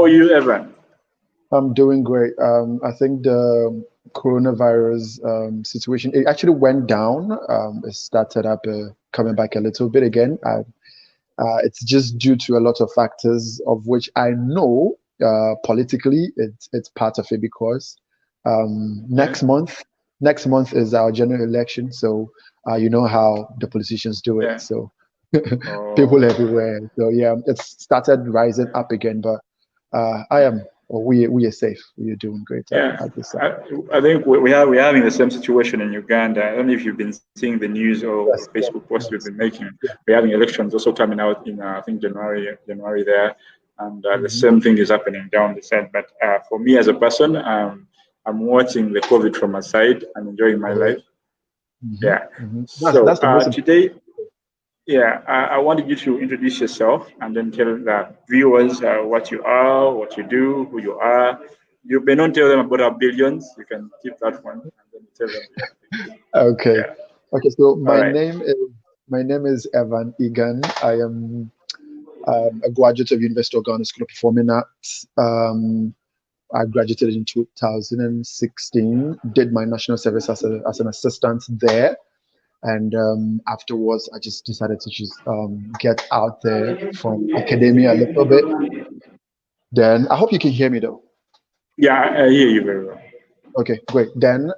are you, Evan? I'm doing great. I think the coronavirus situation, it actually went down. It started up coming back a little bit again. It's just due to a lot of factors, of which I know politically it's part of it because Yeah. next month is our general election. So you know how the politicians do it. Yeah. So people Oh, everywhere. So yeah, it's started rising up again, but I am. Or we are safe. We are doing great yeah. at this I, side. I think we're having the same situation in Uganda. I don't know if you've been seeing the news or Yes, yes, Facebook posts we've yes. been making. We're having elections also coming out in I think January there, and the Mhm. same thing is happening down the side. But for me as a person, I'm watching the COVID from my side and enjoying my Yeah. life. Yeah. So That's the most important. today, yeah, I wanted you to introduce yourself and then tell the viewers what you are, what you do, who you are. You may not tell them about our billions. You can keep that one and then tell them the other things. Okay. Yeah. Okay. So All right. my name is Evan Eghan. I am a graduate of University of Ghana School of Performing Arts. I graduated in 2016. Did my national service as an assistant there, and afterwards I just decided to just get out there from academia a little bit. Then I hope you can hear me though. Yeah, I hear you very well. Okay, great. Then,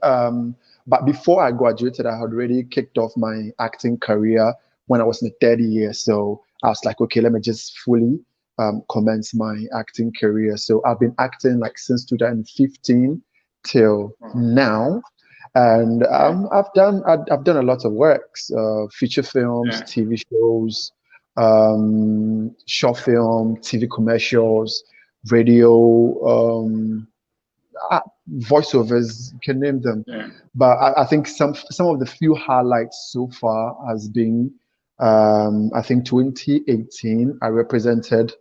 but before I graduated, I had already kicked off my acting career when I was in the third year. So I was like, okay, let me just fully commence my acting career. So I've been acting like since 2015 till Uh-huh. now, and Yeah. I've done a lot of works, feature films, Yeah. TV shows, short film, TV commercials, radio. Uh, Voiceovers, you can name them. Yeah. But I think some of the few highlights so far has been, I think 2018, I represented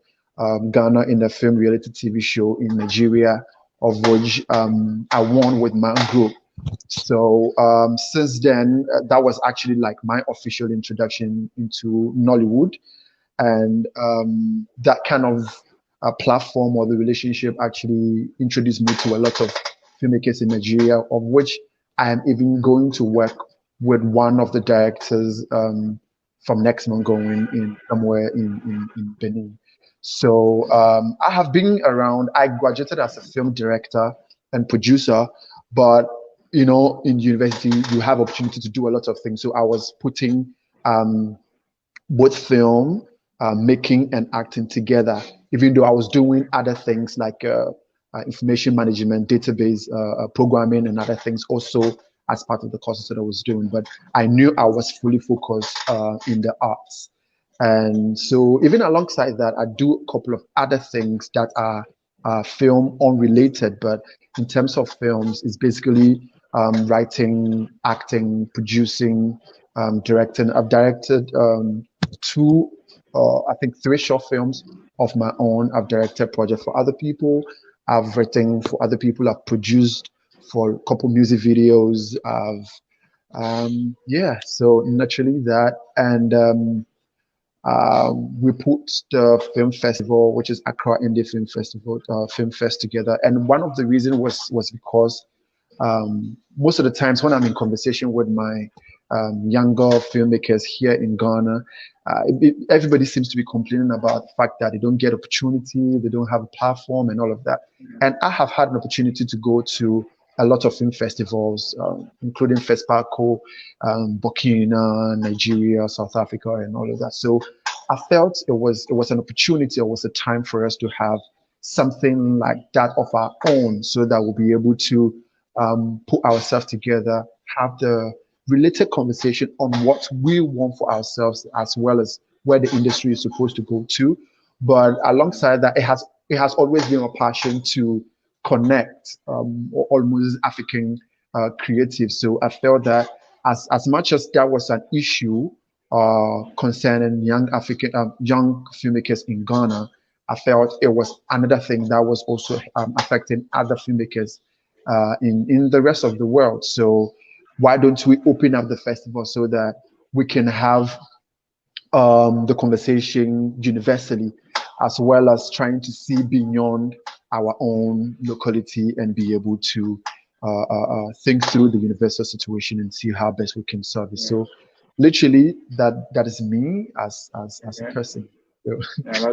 Ghana in a film reality TV show in Nigeria, of which I won with my group. So since then, that was actually like my official introduction into Nollywood, and that kind of platform or the relationship actually introduced me to a lot of filmmakers in Nigeria, of which I am even going to work with one of the directors from next month going in somewhere in Benin. So I have been around. I graduated as a film director and producer, but you know, in university you have opportunity to do a lot of things. So I was putting um, both film, making and acting together, even though I was doing other things like information management, database programming, and other things also as part of the courses that I was doing. But I knew I was fully focused in the arts. And so, even alongside that, I do a couple of other things that are film unrelated. But in terms of films, it's basically writing, acting, producing, directing. I've directed two, I think three short films of my own. I've directed projects for other people. I've written for other people. I've produced for a couple music videos. Yeah, so naturally that. And we put the film festival, which is Accra Indie Film Festival, Film Fest together. And one of the reasons was because most of the times when I'm in conversation with my younger filmmakers here in Ghana, everybody seems to be complaining about the fact that they don't get opportunity, they don't have a platform, and all of that. And I have had an opportunity to go to a lot of film festivals, including FESPACO, Burkina, Nigeria, South Africa, and all of that. So I felt it was an opportunity, it was a time for us to have something like that of our own, so that we'll be able to put ourselves together, have the related conversation on what we want for ourselves, as well as where the industry is supposed to go to. But alongside that, it has always been a passion to connect almost African creatives. So I felt that as much as that was an issue concerning young filmmakers in Ghana, I felt it was another thing that was also affecting other filmmakers in the rest of the world. So why don't we open up the festival so that we can have the conversation universally? as well as trying to see beyond our own locality and be able to think through the universal situation and see how best we can solve it. Yeah. So literally that is me as a Okay. person. So, Yeah,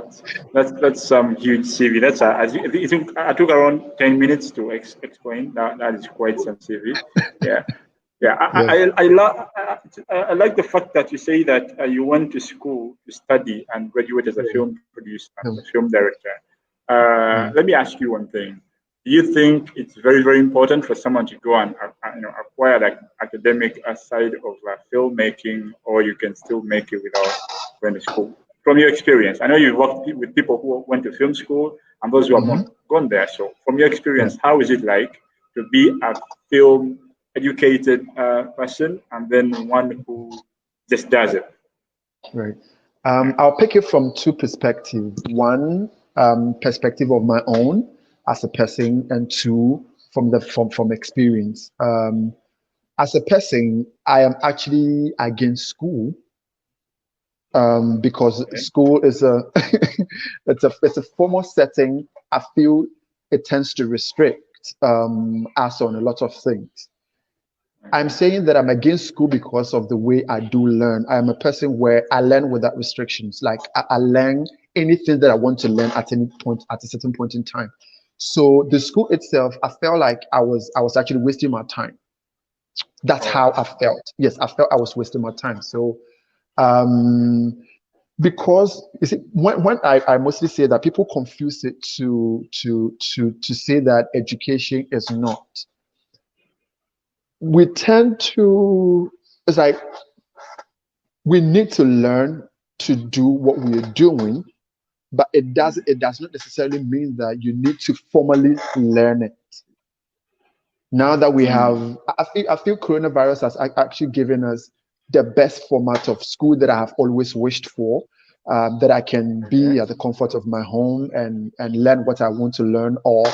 that's some huge CV. That's I think I took around 10 minutes to explain that. That is quite some CV. Yeah, yeah. yeah. I like the fact that you say that you went to school to study and graduate as a Yeah. film producer and Yeah. a film director. Yeah. Let me ask you one thing. Do you think it's very, very important for someone to go and acquire like academic side of filmmaking, or you can still make it without going to school? From your experience, I know you worked with people who went to film school and those who have not gone there. So, from your Yeah. experience, how is it like to be a film educated person and then one who just does it? Right. I'll pick it from two perspectives. One, perspective of my own as a person, and two, from experience. As a person, I am actually against school, because Okay. school is a it's a formal setting. I feel it tends to restrict us on a lot of things. I'm Okay. saying that I'm against school because of the way I do learn. I am a person where I learn without restrictions. Like I learn anything that I want to learn at any point, at a certain point in time. So the school itself, I felt like I was actually wasting my time. That's Oh, how I felt. Yes, I felt I was wasting my time. So um because you see, when I mostly say that, people confuse it to say that education is not. We tend to, it's like, we need to learn to do what we're doing, but it does not necessarily mean that you need to formally learn it. Now that we mm, have, I feel coronavirus has actually given us the best format of school that I have always wished for. That I can be okay. at the comfort of my home and learn what I want to learn, or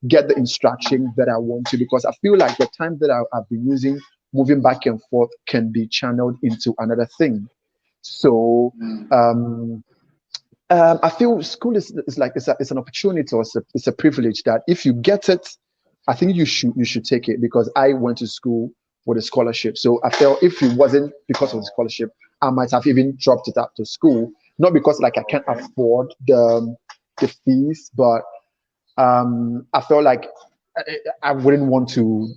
get the Mm, instruction that I want to, because I feel like the time that I've been using moving back and forth can be channeled into another thing. So mm, um, I feel school is like it's an opportunity, or it's a privilege that if you get it, I think you should take it, because I went to school with a scholarship. So I felt if it wasn't because of the scholarship, I might have even dropped it after school. Not because like I can't okay. afford the fees, but I felt like I wouldn't want to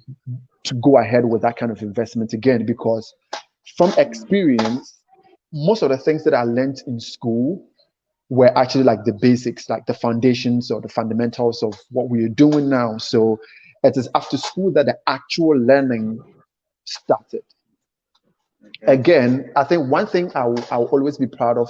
go ahead with that kind of investment again, because from Mm, experience, most of the things that I learned in school were actually like the basics, like the foundations or the fundamentals of what we are doing now. So it is after school that the actual learning started. okay. Again, I think one thing I'll always be proud of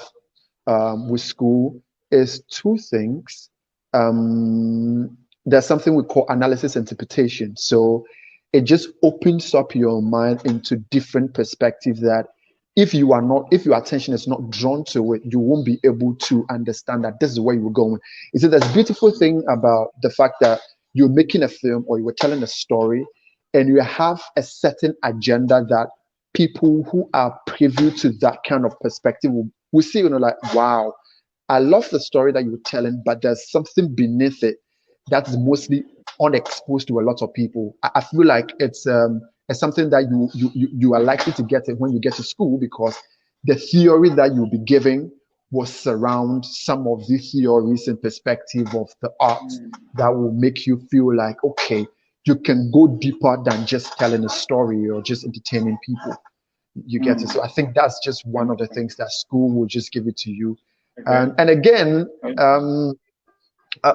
with school is two things. There's something we call analysis interpretation. So it just opens up your mind into different perspectives that if your attention is not drawn to it, you won't be able to understand that this is where you're going. You see, there's a beautiful thing about the fact that you're making a film or you were telling a story and you have a certain agenda that people who are privy to that kind of perspective will see, like, wow, I love the story that you're telling, but there's something beneath it that's mostly unexposed to a lot of people. I feel like it's something that you are likely to get it when you get to school, because the theory that you'll be giving will surround some of the theories and perspective of the art Mm, that will make you feel like, okay, you can go deeper than just telling a story or just entertaining people. You get it. mm, So I think that's just one of the understand. things that school will just give it to you. Okay. And again, Okay.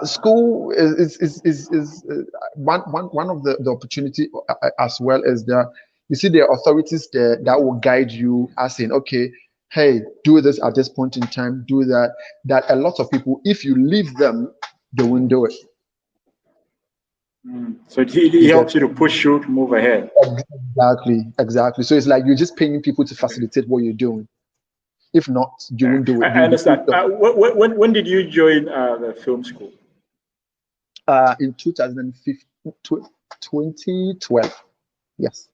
school is one of the opportunity as well, is that you see there are authorities there that will guide you as in, okay, hey, do this at this point in time, do that. That a lot of people, if you leave them, they won't do it. Mm. So it You get helps you to push you to move ahead. exactly. So it's like you're just paying people to Okay. facilitate what you're doing. If not, you Yeah, won't do it. I You'll be understand. pushed off. When did you join the film school? In 2015, 2012. Yes,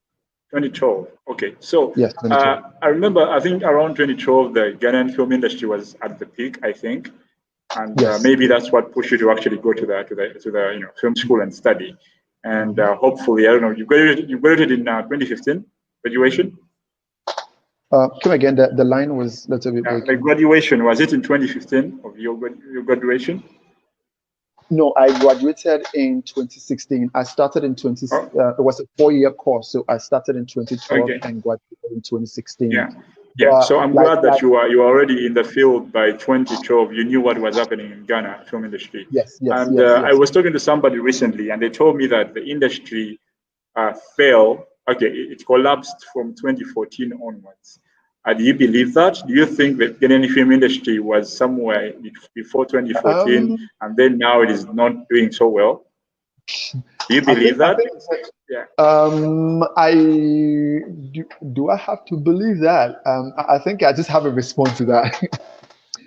2012. Okay. So yes, 2012. I remember, I think around 2012, the Ghanaian film industry was at the peak, I think. and Yes. maybe that's what pushed you to actually go to the film school and study. And hopefully, I don't know, you graduated in 2015 graduation. Come again. The line was a little bit The breaking. graduation, was it in 2015 of your graduation? No, I graduated in 2016. I started in 20. Oh, It was a 4-year course, so I started in 2012 okay. and graduated in 2016. Yeah. Yeah. But So I'm glad that you are already in the field by 2012. You knew what was happening in Ghana film industry. yes, yes, And yes, I yes. was talking to somebody recently, and they told me that the industry fell. Okay, it collapsed from 2014 onwards. Do you believe that? Do you think that the Ghanaian film industry was somewhere before 2014, Um, and then now it is not doing so well? Do you believe I that? think Yeah. I do I have to believe that? I think I just have a response to that.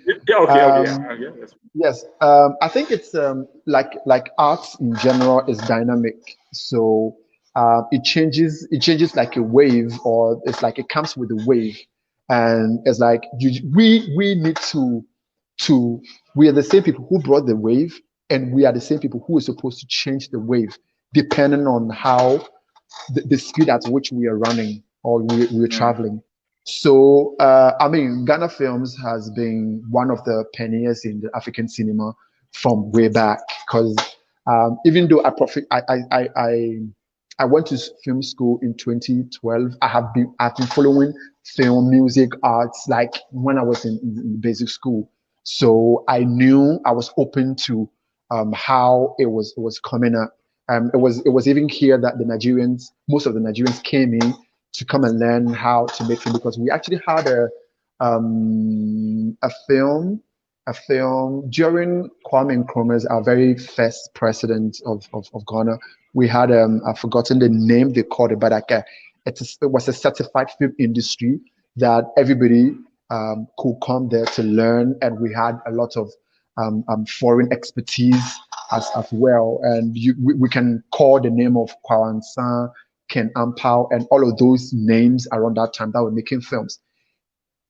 Yeah. Okay. Okay. Yeah. um, Okay. That's, yes, I think it's like arts in general is dynamic, so it changes. It changes like a wave, or it's like it comes with a wave, and it's like we need to we are the same people who brought the wave, and we are the same people who are supposed to change the wave depending on how the speed at which we are running or we're mm, traveling. So, I mean, Ghana Films has been one of the pioneers in the African cinema from way back. Because even though I went to film school in 2012, I've been following film, music, arts like when I was in basic school. So I knew I was open to how it was coming up. It was even here that most of the Nigerians came in to come and learn how to make film, because we actually had a film during Kwame Nkrumah's, our very first president of Ghana. We had I've forgotten the name they called it, but like it was a certified film industry that everybody could come there to learn, and we had a lot of foreign expertise as well. And we can call the name of Kwawansan, Ken Ampao, and all of those names around that time that were making films.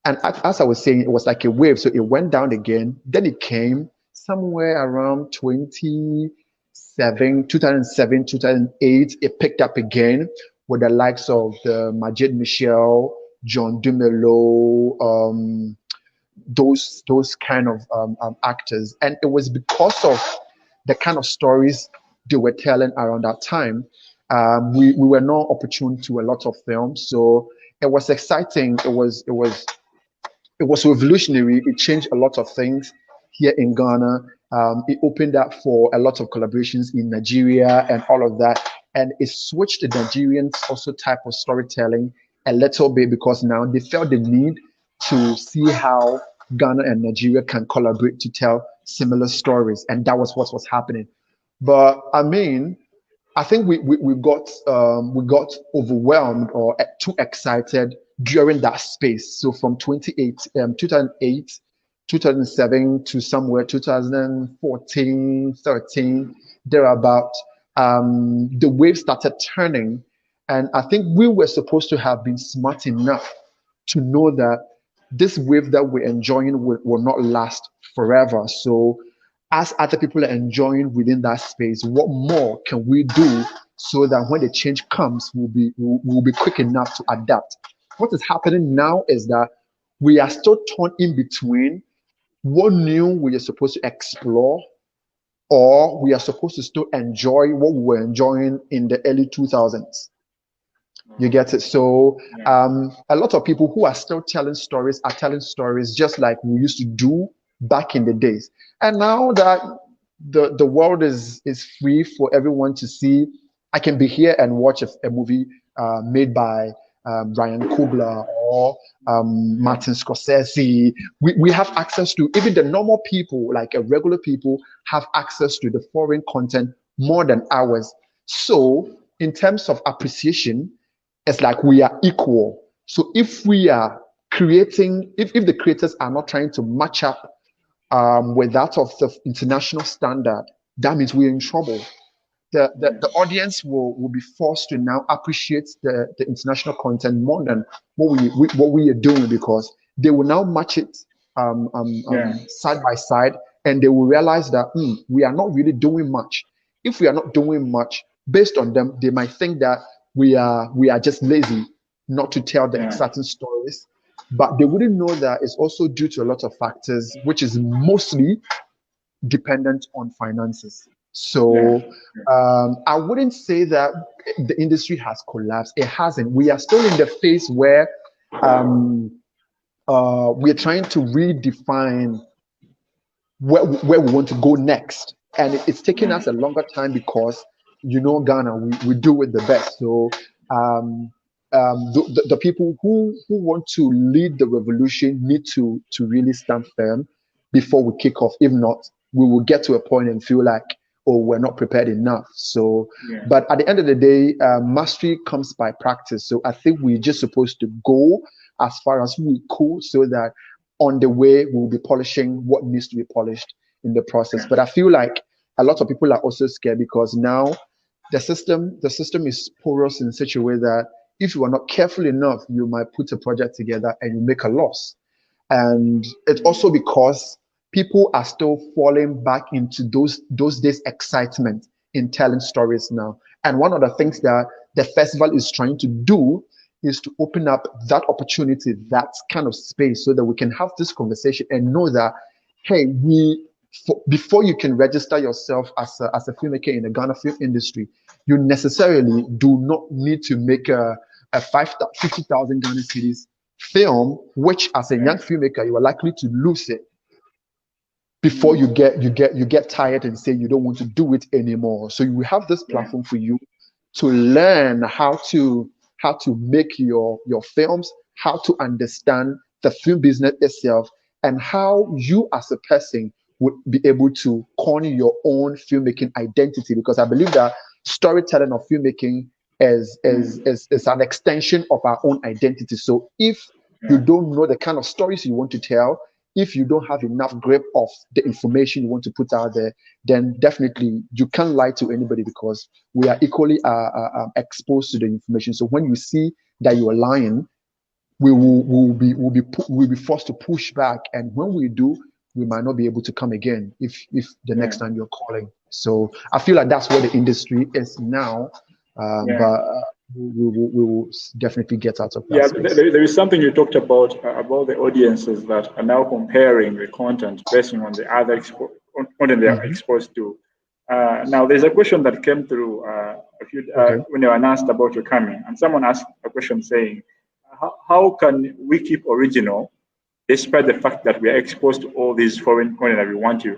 And as I was saying, it was like a wave. So it went down again. Then it came somewhere around 2007, 2008. It picked up again with the likes of the Majid Michel, John Dumelo, those kind of actors. And it was because of the kind of stories they were telling around that time. We were not opportune to a lot of films, so it was exciting. It was revolutionary. It changed a lot of things here in Ghana. It opened up for a lot of collaborations in Nigeria and all of that. And it switched the Nigerians also type of storytelling a little bit, because now they felt the need to see how Ghana and Nigeria can collaborate to tell similar stories. And that was what was happening. But I mean, I think we got overwhelmed or too excited during that space. So from 2008, 2007 to somewhere 2014, 13, thereabout, the wave started turning, and I think we were supposed to have been smart enough to know that this wave that we're enjoying will not last forever. So as other people are enjoying within that space, what more can we do so that when the change comes, we'll be quick enough to adapt? What is happening now is that we are still torn in between what new we are supposed to explore, or we are supposed to still enjoy what we were enjoying in the early 2000s. You get it? So yeah. a lot of people who are still telling stories are telling stories just like we used to do back in the days. And now that the world is free for everyone to see, I can be here and watch a movie made by Ryan Coogler or Martin Scorsese. We have access to, even the normal people, like a regular people, have access to the foreign content more than ours. So in terms of appreciation, it's like we are equal. So if we are creating, if the creators are not trying to match up with that of the international standard, that means we're in trouble. The audience will be forced to now appreciate the international content more than what we are doing, because they will now match it Yeah. side by side, and they will realize that we are not really doing much. If we are not doing much, based on them, they might think that we are just lazy not to tell the exciting stories. But they wouldn't know that it's also due to a lot of factors, which is mostly dependent on finances. So I wouldn't say that the industry has collapsed. It hasn't. We are still in the phase where we're trying to redefine where we want to go next. And it's taking us a longer time because, Ghana, we do it the best. So the people who want to lead the revolution need to really stand firm before we kick off. If not, we will get to a point and feel like, oh, we're not prepared enough. So, but at the end of the day, mastery comes by practice. So I think we're just supposed to go as far as we could, so that on the way we'll be polishing what needs to be polished in the process. But I feel like a lot of people are also scared because now the system is porous in such a way that if you are not careful enough, you might put a project together and you make a loss. And it's also because people are still falling back into those days excitement in telling stories now. And one of the things that the festival is trying to do is to open up that opportunity, that kind of space, so that we can have this conversation and know that, hey, before you can register yourself as a filmmaker in the Ghana film industry, you necessarily do not need to make a 50,000 Ghana cedis film, which as a young filmmaker you are likely to lose it before you get tired and say you don't want to do it anymore. So you have this platform for you to learn how to make your films, how to understand the film business itself, and how you as a person would be able to corner your own filmmaking identity. Because I believe that storytelling of filmmaking is an extension of our own identity. So if you don't know the kind of stories you want to tell, if you don't have enough grip of the information you want to put out there, then definitely you can't lie to anybody, because we are equally exposed to the information. So when you see that you are lying, we'll be forced to push back, and when we do, we might not be able to come again if the next time you're calling. So I feel like that's where the industry is now, but we will definitely get out of that space. There is something you talked about the audiences that are now comparing the content based on the other content they are exposed to. Now, there's a question that came through when they were announced about your coming, and someone asked a question saying, how can we keep original despite the fact that we are exposed to all these foreign content that we want to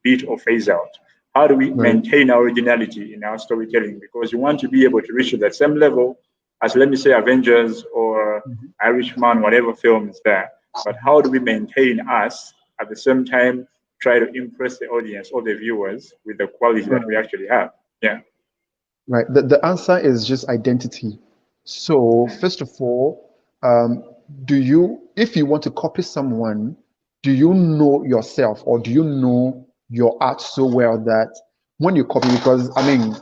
beat or phase out? How do we maintain our originality in our storytelling? Because you want to be able to reach to that same level as, let me say, Avengers or Irishman, whatever film is there. But how do we maintain us at the same time, try to impress the audience or the viewers with the quality that we actually have? Right. The answer is just identity. So first of all, if you want to copy someone, do you know yourself, or do you know your art so well that when you copy, because I mean,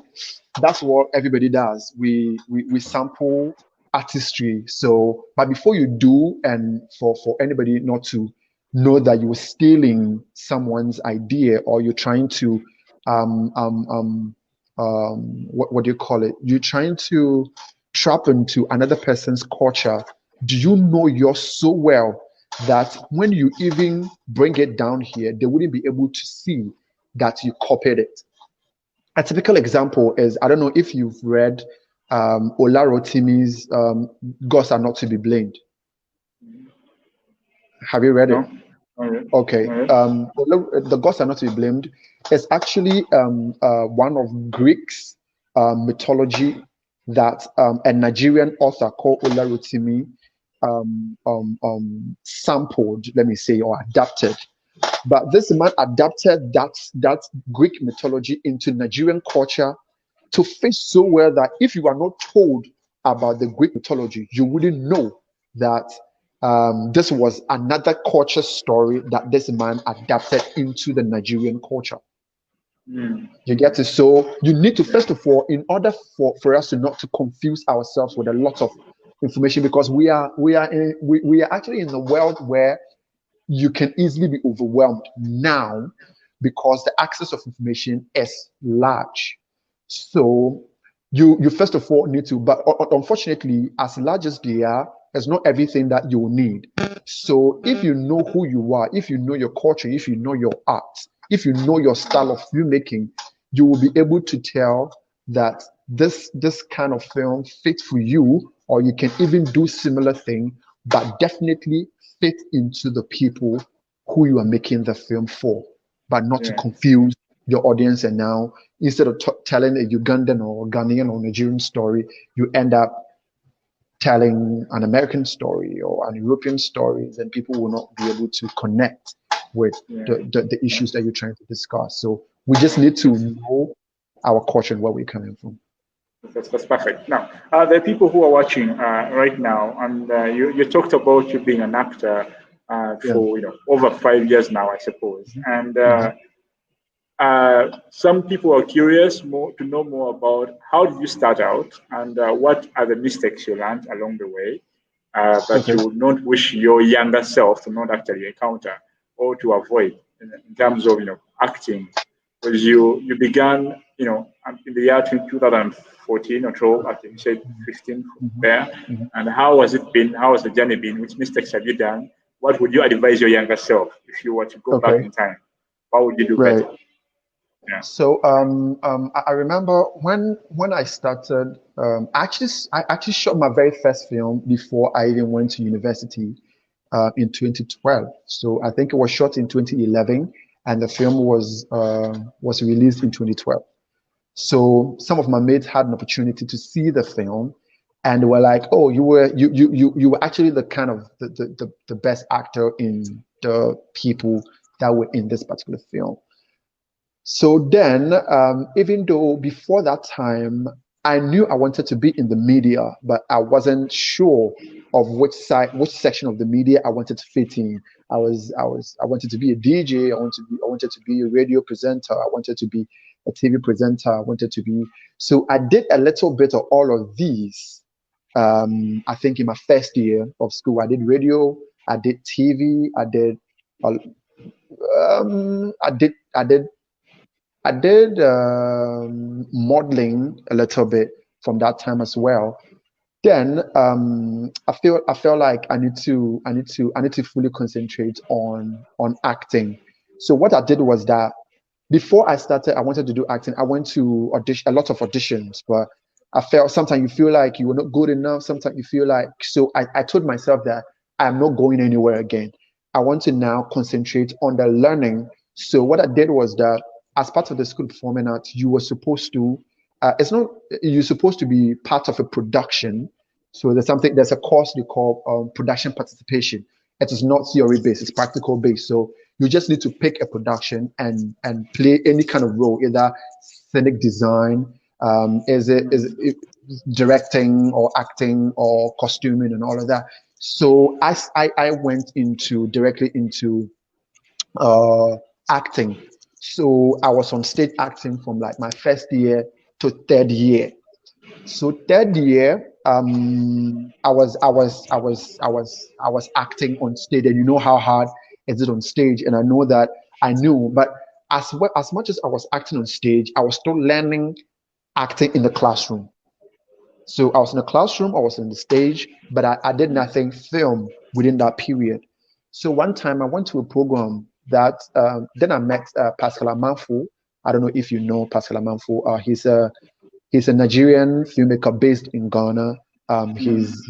that's what everybody does. We sample artistry. So, but before you do, and for anybody not to know that you're stealing someone's idea, or you're trying to what do you call it? You're trying to trap into another person's culture. Do you know yours so well that when you even bring it down here, they wouldn't be able to see that you copied it? A typical example is, I don't know if you've read Olarotimi's Gods Are Not to Be Blamed. Have you read it? Okay. The Gods Are Not to Be Blamed is actually one of Greek's mythology that a Nigerian author called Olarotimi sampled, let me say, or adapted. But this man adapted that Greek mythology into Nigerian culture to fit so well that if you are not told about the Greek mythology, you wouldn't know that this was another culture story that this man adapted into the Nigerian culture. You get it? So you need to, first of all, in order for us to not to confuse ourselves with a lot of information, because we are actually in a world where you can easily be overwhelmed now. because the access of information is large. So you first of all need to, but unfortunately, as large as they are, it's not everything that you need. So if you know who you are, if you know your culture, if you know your art, if you know your style of filmmaking, you will be able to tell that this kind of film fits for you, or you can even do similar thing, but definitely fit into the people who you are making the film for, but not to Yeah. confuse your audience. And now, instead of telling a Ugandan or Ghanaian or Nigerian story, you end up telling an American story or an European stories, and people will not be able to connect with Yeah. the issues that you're trying to discuss. So we just need to know our culture and where we're coming from. That's perfect. Now, there are people who are watching right now, and you talked about you being an actor Yeah. for over 5 years now, I suppose. And Mhm. some people are curious more to know more about how did you start out, and what are the mistakes you learned along the way that Okay. you would not wish your younger self to not actually encounter or to avoid in terms of acting, because you began in the year 2014 or 12, I think you said 15 Mhm. there. Mhm. And how has it been? How has the journey been? Which mistakes have you done? What would you advise your younger self if you were to go back Okay. in time? What would you do Right. better? Yeah. So I remember when I started. I actually shot my very first film before I even went to university in 2012. So I think it was shot in 2011, and the film was released in 2012. So some of my mates had an opportunity to see the film, and were like, "Oh, you were actually the kind of the best actor in the people that were in this particular film." So then, even though before that time, I knew I wanted to be in the media, but I wasn't sure of which section of the media I wanted to fit in. I wanted to be a DJ. I wanted to be a radio presenter. I wanted to be a TV presenter. I wanted to be. So I did a little bit of all of these. I think in my first year of school, I did radio. I did TV. Uh, I did modeling a little bit from that time as well. Then I feel like I need to fully concentrate on acting. So what I did was that before I started, I wanted to do acting. I went to audition a lot of auditions, but I felt sometimes you feel like you were not good enough. Sometimes you feel like I told myself that I'm not going anywhere again. I want to now concentrate on the learning. So what I did was that as part of the school performing arts, you were supposed to it's not you're supposed to be part of a production. So there's a course they call production participation. It is not theory based, it's practical based. So you just need to pick a production and play any kind of role, either scenic design, is it directing or acting or costuming and all of that. So I went into directly into uh, acting. So I was on stage acting from like my first year to third year. So third year, I was acting on stage, and you know how hard is it on stage, and I know that I knew, but as well as much as I was acting on stage, I was still learning acting in the classroom. So I was in the classroom, I was on the stage, but I did nothing film within that period. So one time I went to a program that then I met Pascal Amanfo. I don't know if you know Pascal Amanfo. He's a Nigerian filmmaker based in Ghana. He's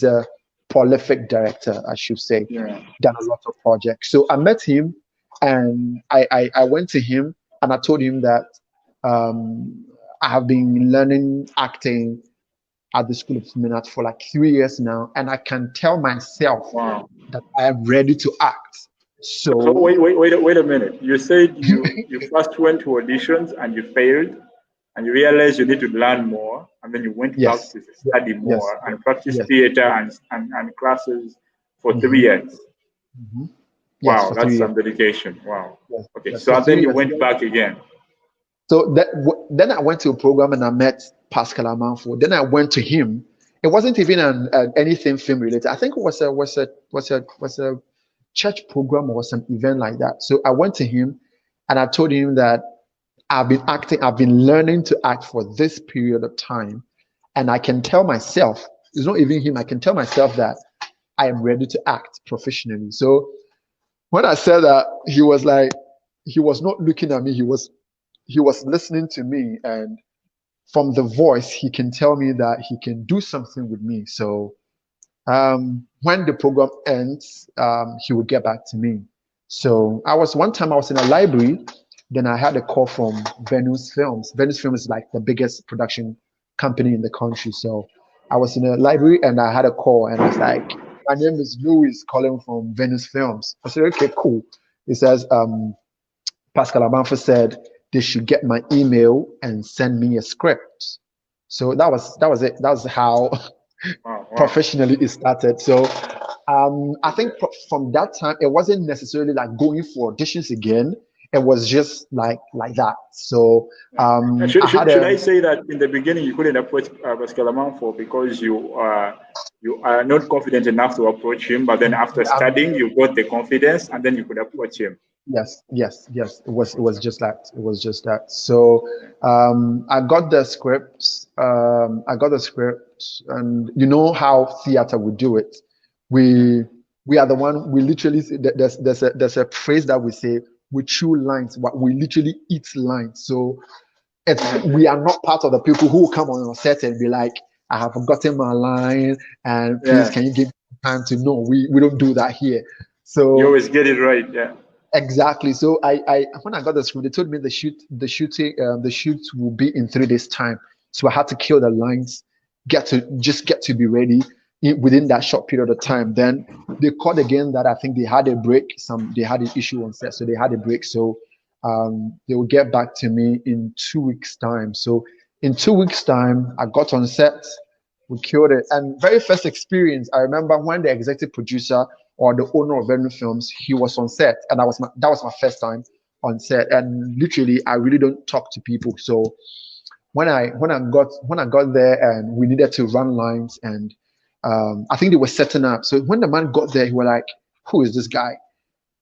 a prolific director, I should say. Yeah. Done a lot of projects. So I met him, and I went to him and I told him that um, I have been learning acting at the School of Film and Art for like 3 years now, and I can tell myself Wow. that I am ready to act. So So wait a minute. You said you first went to auditions and you failed, and you realized you need to learn more, and then you went back yes, to study yes, more and practice yes, theater and classes for three hmm years. hmm yes, Wow, for that's 3 years. some dedication. Wow. Yes, Okay, yes, so for and then three you years. went back again. So then I went to a program and I met Pascal Amanfo. Then I went to him. It wasn't even anything film related. I think it was a church program or some event like that. So I went to him and I told him that I've been learning to act for this period of time. And I can tell myself, it's not even him, I can tell myself that I am ready to act professionally. So when I said that, he was like, he was not looking at me, he was listening to me, and from the voice, he can tell me that he can do something with me. So when the program ends, he will get back to me. So one time I was in a library, then I had a call from Venus Films. Venus Films is like the biggest production company in the country. So I was in a library and I had a call and it's like, my name is Louis calling from Venus Films. I said, okay, cool. It says, Pascal Amanfo said they should get my email and send me a script. So that was it. That was how professionally it started. So I think from that time, it wasn't necessarily like going for auditions again. It was just like that. So should I say that in the beginning you couldn't approach Pascal Amanfo because you are not confident enough to approach him, but then after studying you got the confidence and then you could approach him. Yes. It was just that. It was just that. So I got the script. And you know how theater would do it. We are the one. We literally there's a phrase that we say. We chew lines. We literally eat lines. So we are not part of the people who come on set and be like, I have forgotten my line, and please can you give me time to know? We don't do that here. So you always get it right. Yeah. Exactly. So I when I got the script, they told me the shoot will be in 3 days time. So I had to kill the lines, get to be ready within that short period of time. Then they called again that I think they had a break. They had an issue on set, so they had a break. So they will get back to me in 2 weeks time. So in 2 weeks time, I got on set. We killed it. And very first experience, I remember when the executive producer or the owner of Venue Films, he was on set, and that was my first time on set. And literally, I really don't talk to people. So when I got there and we needed to run lines, and I think they were setting up. So when the man got there, he was like, "Who is this guy?"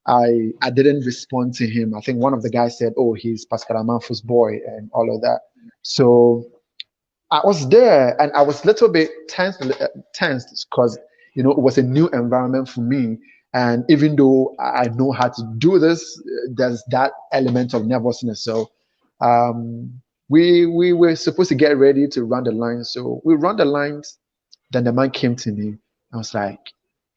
I didn't respond to him. I think one of the guys said, "Oh, he's Pascal Amanfo's boy," and all of that. So I was there and I was a little bit tense because it was a new environment for me. And even though I know how to do this, there's that element of nervousness. So we were supposed to get ready to run the lines. So we run the lines. Then the man came to me. I was like,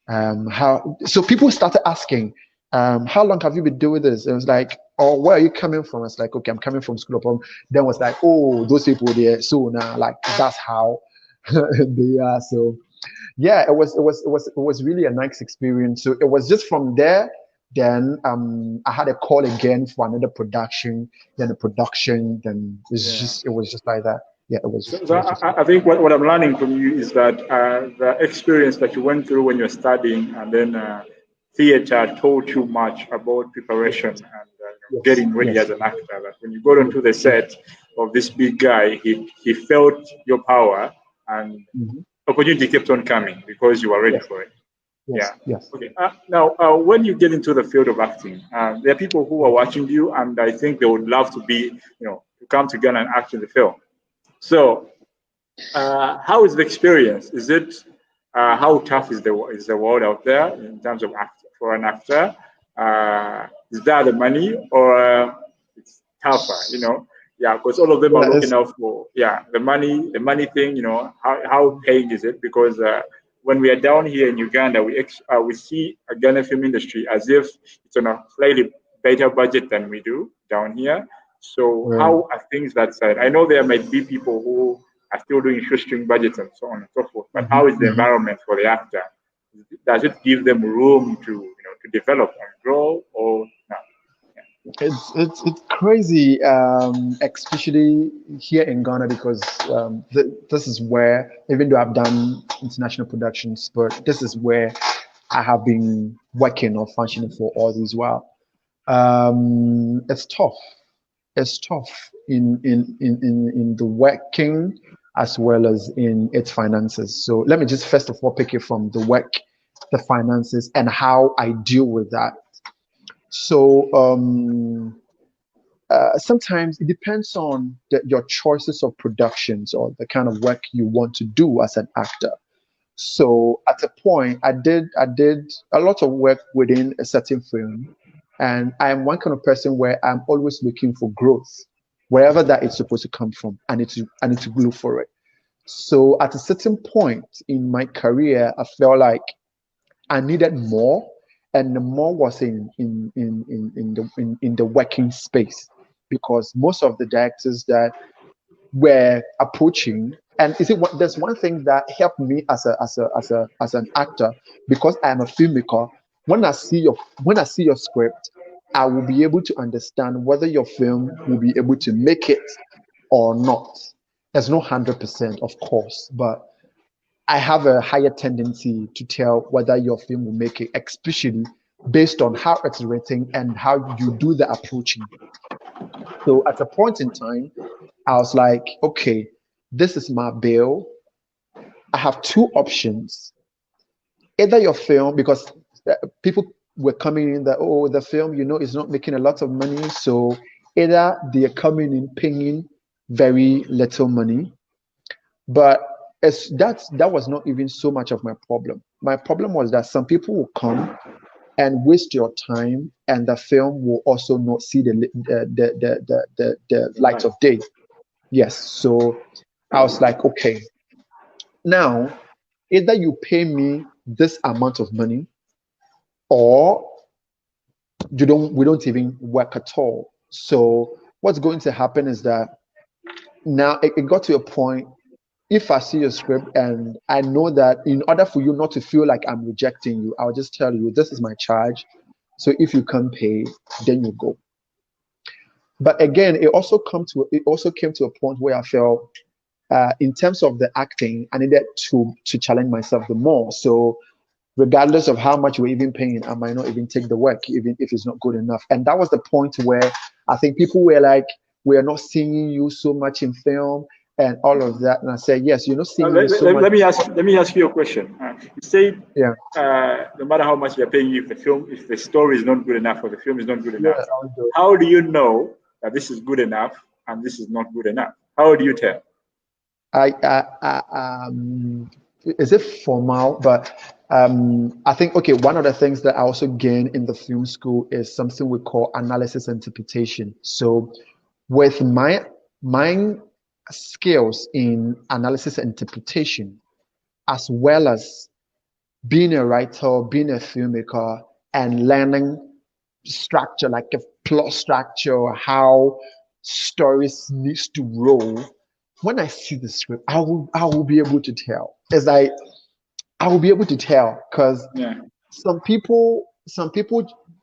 how? So people started asking, how long have you been doing this? It was like, oh, where are you coming from? It's like, okay, I'm coming from School of Prom. Then was like, oh, those people there. So now, like, that's how they are. So yeah, it was really a nice experience. So it was just from there. Then I had a call again for another production. Then the production. Then it was just like that. Yeah, it was. So I think what I'm learning from you is that the experience that you went through when you're studying and then theater taught you much about preparation and getting ready as an actor. That when you got onto the set of this big guy, he felt your power and opportunity kept on coming because you were ready for it. Yes. Okay. Now, when you get into the field of acting, there are people who are watching you, and I think they would love to to come to Ghana and act in the film. So, how is the experience? Is it how tough is the world out there in terms of for an actor? Is that the money or it's tougher? Yeah, because all of them are looking out for the money thing. How paying is it? Because when we are down here in Uganda, we see a Ghana film industry as if it's on a slightly better budget than we do down here. So how are things that side? I know there might be people who are still doing shoestring budgets and so on and so forth, but how is the environment for the actor? Does it give them room to develop and grow or not? It's crazy, especially here in Ghana because this is where, even though I've done international productions, but this is where I have been working or functioning for all these while. It's tough. It's tough in the working as well as in its finances. So let me just first of all pick it from the work the finances and how I deal with that. So sometimes it depends on your choices of productions or the kind of work you want to do as an actor. So at a point, I did a lot of work within a certain film, and I'm one kind of person where I'm always looking for growth, wherever that is supposed to come from. I need to look for it. So at a certain point in my career, I felt like I needed more, and the more was in the working space, because most of the directors that were approaching, and is it what there's one thing that helped me as an actor, because I am a filmmaker. When I see your script, I will be able to understand whether your film will be able to make it or not. There's no 100%, of course, but I have a higher tendency to tell whether your film will make it, especially based on how it's written and how you do the approaching. So at a point in time, I was like, okay, this is my bill. I have two options. Either your film, because people were coming in that, oh, the film, is not making a lot of money. So either they're coming in paying very little money, but that was not even so much of my problem. My problem was that some people will come and waste your time, and the film will also not see the light Right. of day. Yes. So I was like, okay, now either you pay me this amount of money, or we don't even work at all. So what's going to happen is that now it got to a point, if I see your script and I know that in order for you not to feel like I'm rejecting you, I'll just tell you this is my charge. So if you can't pay, then you go. But again, it also came to a point where I felt, in terms of the acting, I needed to challenge myself the more. So regardless of how much we're even paying, I might not even take the work, even if it's not good enough. And that was the point where I think people were like, "We are not seeing you so much in film," and all of that. And I said, "Yes, you're not seeing me so much." Let me ask you a question. You said Yeah, no matter how much they're paying you, if the story is not good enough or the film is not good yeah, enough, I'll do it. how do you know that this is good enough and this is not good enough? How do you tell? Is it formal? But I think, okay, one of the things that I also gained in the film school is something we call analysis interpretation. So with my skills in analysis and interpretation, as well as being a writer, being a filmmaker, and learning structure, like a plot structure, how stories needs to roll. When I see the script, I will be able to tell. It's like I will be able to tell, because Yeah. some people,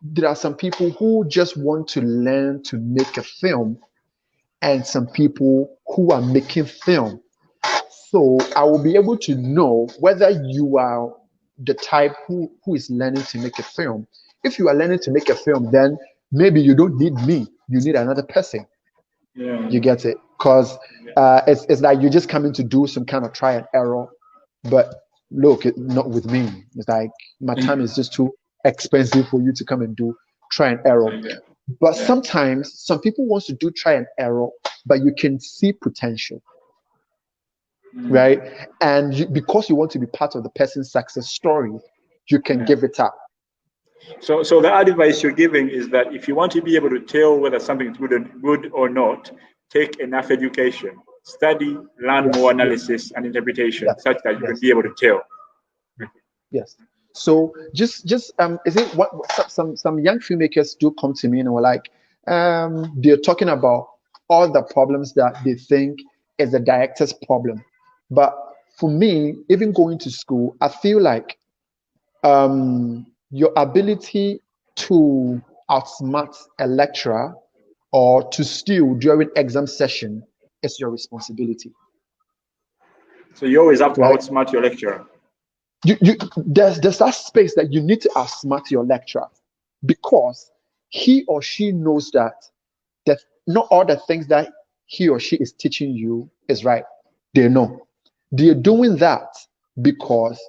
there are some people who just want to learn to make a film, and some people who are making film. So I will be able to know whether you are the type who is learning to make a film. If you are learning to make a film, then maybe you don't need me. You need another person. Yeah. You get it? Because it's like you're just coming to do some kind of try and error. But look, not with me. It's like my Yeah. time is just too expensive for you to come and do try and error. Yeah. But Yeah. sometimes some people wants to do try and error, but you can see potential, Mm. right? And because you want to be part of the person's success story, you can Yeah. give it up. So the advice you're giving is that if you want to be able to tell whether something is good or not, take enough education, study, learn more Yes, yes, analysis and interpretation, yes, such that you can yes, be able to tell. yes. So just is it what some young filmmakers do come to me and were like, they're talking about all the problems that they think is the director's problem. But for me, even going to school, I feel like your ability to outsmart a lecturer or to steal during exam session is your responsibility, So you always have to right? outsmart your lecturer. There's that space that you need to outsmart your lecturer, because he or she knows that not all the things that he or she is teaching you is right. They know they're doing that because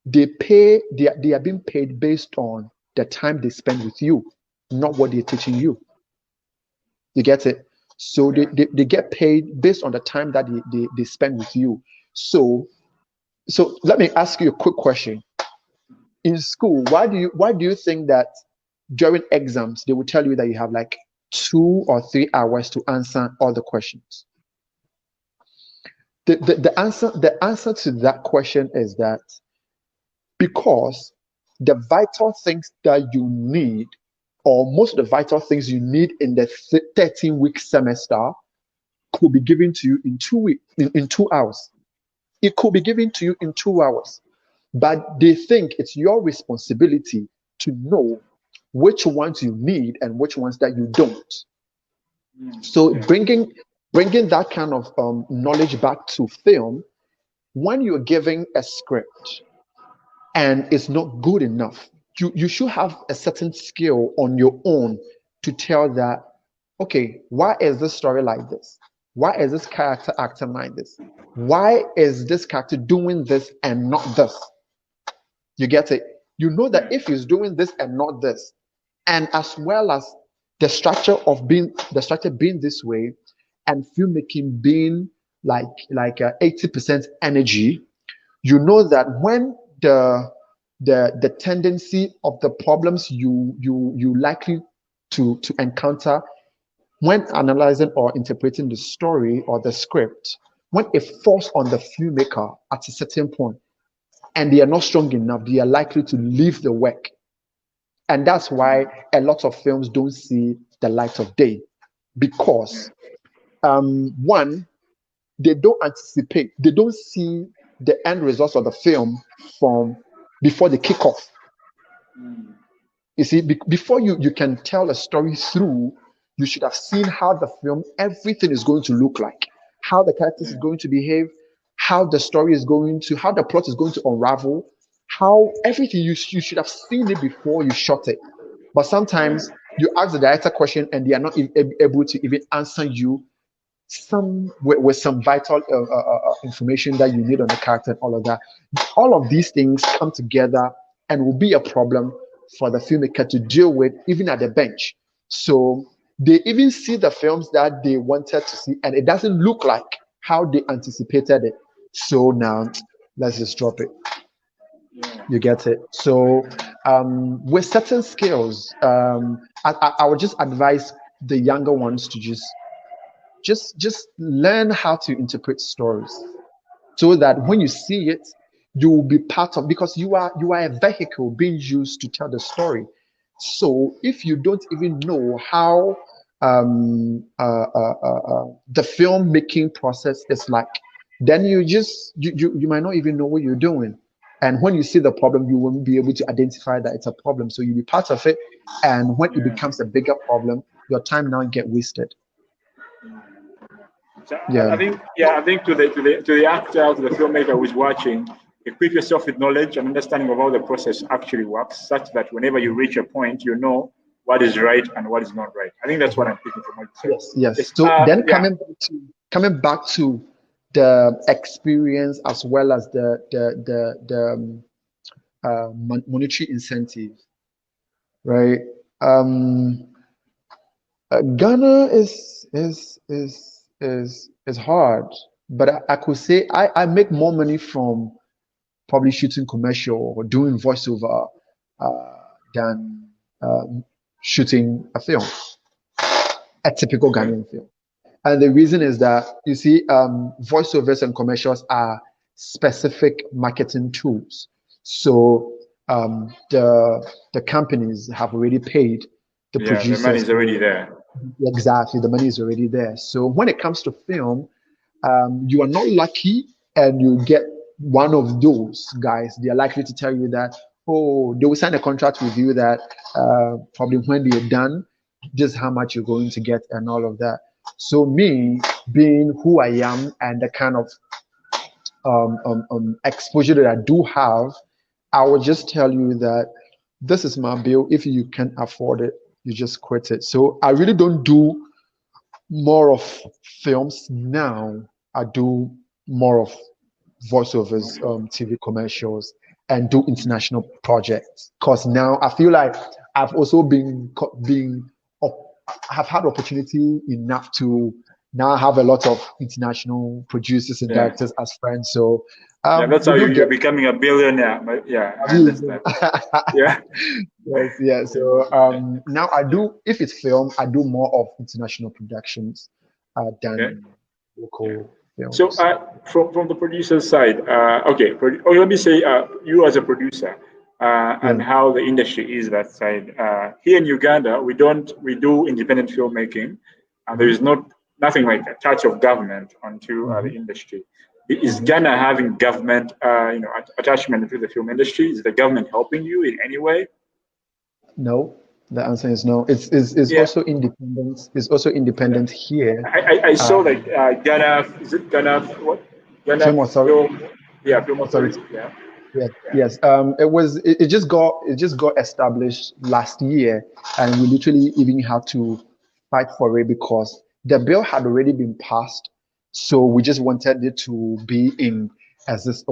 they are being paid based on the time they spend with you, not what they're teaching you. You get it? So they get paid based on the time that they spend with you. So let me ask you a quick question. In school, why do you think that during exams they will tell you that you have like 2 or 3 hours to answer all the questions? The answer to that question is that because the vital things that you need, or most of the vital things you need in the 13-week semester, could be given to you in 2 weeks, in 2 hours. It could be given to you in 2 hours. But they think it's your responsibility to know which ones you need and which ones that you don't. So bringing that kind of knowledge back to film, when you're giving a script and it's not good enough, you should have a certain skill on your own to tell that, okay, why is this story like this? Why is this character acting like this? Why is this character doing this and not this? You get it? You know that if he's doing this and not this, and as well as the structure being this way, and filmmaking being like 80% energy, you know that when the tendency of the problems you likely to encounter when analyzing or interpreting the story or the script, when it falls on the filmmaker at a certain point and they are not strong enough, they are likely to leave the work. And that's why a lot of films don't see the light of day, because one, they don't see the end results of the film from before they kick off. You see, before you can tell a story through, you should have seen how the film, everything is going to look like, how the characters is going to behave, how the story is going to, how the plot is going to unravel, how everything, you should have seen it before you shot it. But sometimes you ask the director question and they are not able to even answer you with some vital information that you need on the character and all of that. All of these things come together and will be a problem for the filmmaker to deal with, even at the bench. So they even see the films that they wanted to see and it doesn't look like how they anticipated it. So now let's just drop it. You get it? So with certain skills, I would just advise the younger ones to just learn how to interpret stories, so that when you see it, you will be part of, because you are a vehicle being used to tell the story. So if you don't even know how the filmmaking process is like, then you might not even know what you're doing. And when you see the problem, you won't be able to identify that it's a problem. So you'll be part of it. And when it becomes a bigger problem, your time now get wasted. So Yeah. I think to the actor, to the filmmaker who's watching, equip yourself with knowledge and understanding of how the process actually works, such that whenever you reach a point, you know what is right and what is not right. I think that's what I'm thinking from what you said. Yes. So then coming back to the experience as well as the monetary incentive, right? Ghana is hard, but I could say I make more money from probably shooting commercial or doing voiceover than shooting a film, a typical Ghanaian film. And the reason is that, you see, voiceovers and commercials are specific marketing tools. So the companies have already paid the producers. The money is already there. Exactly, the money is already there. So when it comes to film, you are not lucky and you get one of those guys. They are likely to tell you that, oh, they will sign a contract with you that probably when they're done, this is how much you're going to get and all of that. So me, being who I am and the kind of exposure that I do have, I would just tell you that this is my bill. If you can afford it, you just quit it. So I really don't do more of films now. I do more of voiceovers, TV commercials, and do international projects. Because now I feel like I've also have had opportunity enough to now have a lot of international producers and Yeah. directors as friends. So That's how we do you're get. becoming a billionaire. But yeah, I understand. Yeah. Yes, yeah. So now I do, if it's film, I do more of international productions Okay. than Yeah. local So films. from the producer side, okay, let me say you as a producer and Yeah. how the industry is that side. Here in Uganda, we do independent filmmaking, and there Mhm, is nothing like a touch of government onto the mhm, industry. Is mhm. Ghana having government, attachment to the film industry? Is the government helping you in any way? No, the answer is no. It's Yeah, also independent. It's also yeah. independent here. I saw like Um, Ghana. Is it Ghana? What? Ghana Film authority. Film. Yeah, Film Authority. Authority. Yeah. Yes, Yeah. yes. It just got established last year, and we literally even had to fight for it because the bill had already been passed. So we just wanted it to be in as this.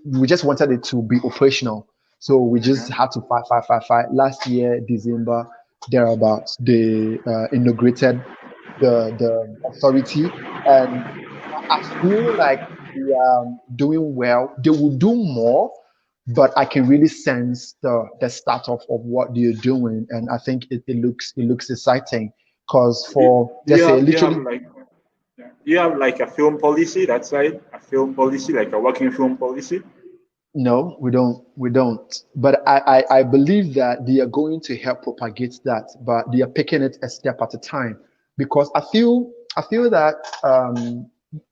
We just wanted it to be operational. So we just Uh-huh. had to fight, fight, fight, fight. Last year, December, thereabouts, they inaugurated the authority, and I feel like they are doing well. They will do more, but I can really sense the start of what they're doing, and I think it looks exciting. Because for Do let's say you have literally, like you have like a film policy that side? A film policy, like a working film policy? no, we don't. But I believe that they are going to help propagate that, but they are picking it a step at a time. Because I feel that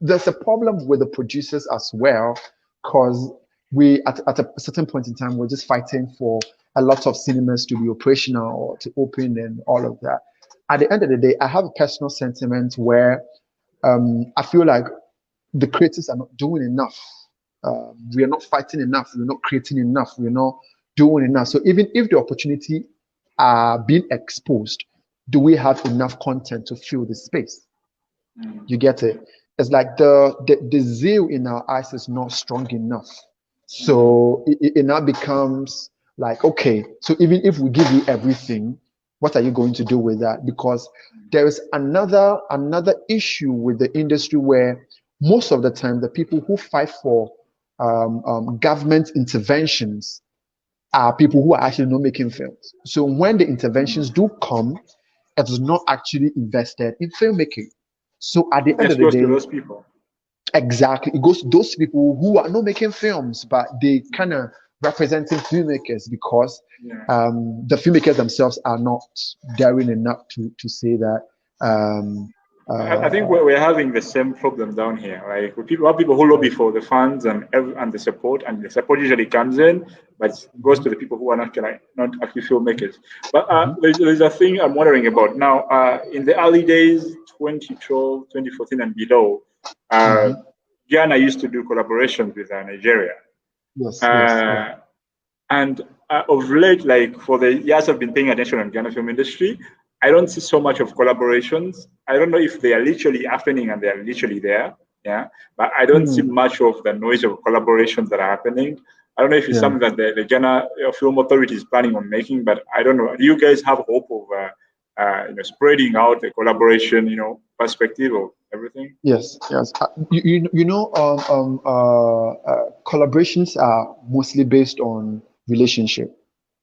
there's a problem with the producers as well, because we at a certain point in time we're just fighting for a lot of cinemas to be operational or to open and all of that. At the end of the day, I have a personal sentiment where I feel like the creators are not doing enough. We are not fighting enough. We're not creating enough. We're not doing enough. So even if the opportunity are being exposed, do we have enough content to fill the space? Mm. You get it? It's like the zeal in our eyes is not strong enough. Mm. So it now becomes like, okay, so even if we give you everything, what are you going to do with that? Because there is another issue with the industry where most of the time the people who fight for government interventions are people who are actually not making films. So when the interventions Mm. do come, it is not actually invested in filmmaking. So at the It end of just the goes to day, those people. exactly, it goes to those people who are not making films, but they kind of representing filmmakers because Yeah. the filmmakers themselves are not daring enough to say that. Um, I think uh, we're having the same problem down here. Like we have people who lobby for the funds and the support usually comes in, but it goes mhm, to the people who are not actually filmmakers. But mhm, there's a thing I'm wondering about now. In the early days, 2012, 2014, and below, uh, mhm. Ghana used to do collaborations with Nigeria. Yes, yes, yeah. Uh, and of late, like for the years I've been paying attention on Ghana film industry, I don't see so much of collaborations. I don't know if they are literally happening and they are literally there. Yeah. But I don't see Hmm, much of the noise of collaborations that are happening. I don't know if it's yeah. something that the Ghana Film Authority is planning on making, but I don't know. Do you guys have hope of spreading out the collaboration, perspective of everything? Yes, yes. Collaborations are mostly based on relationship,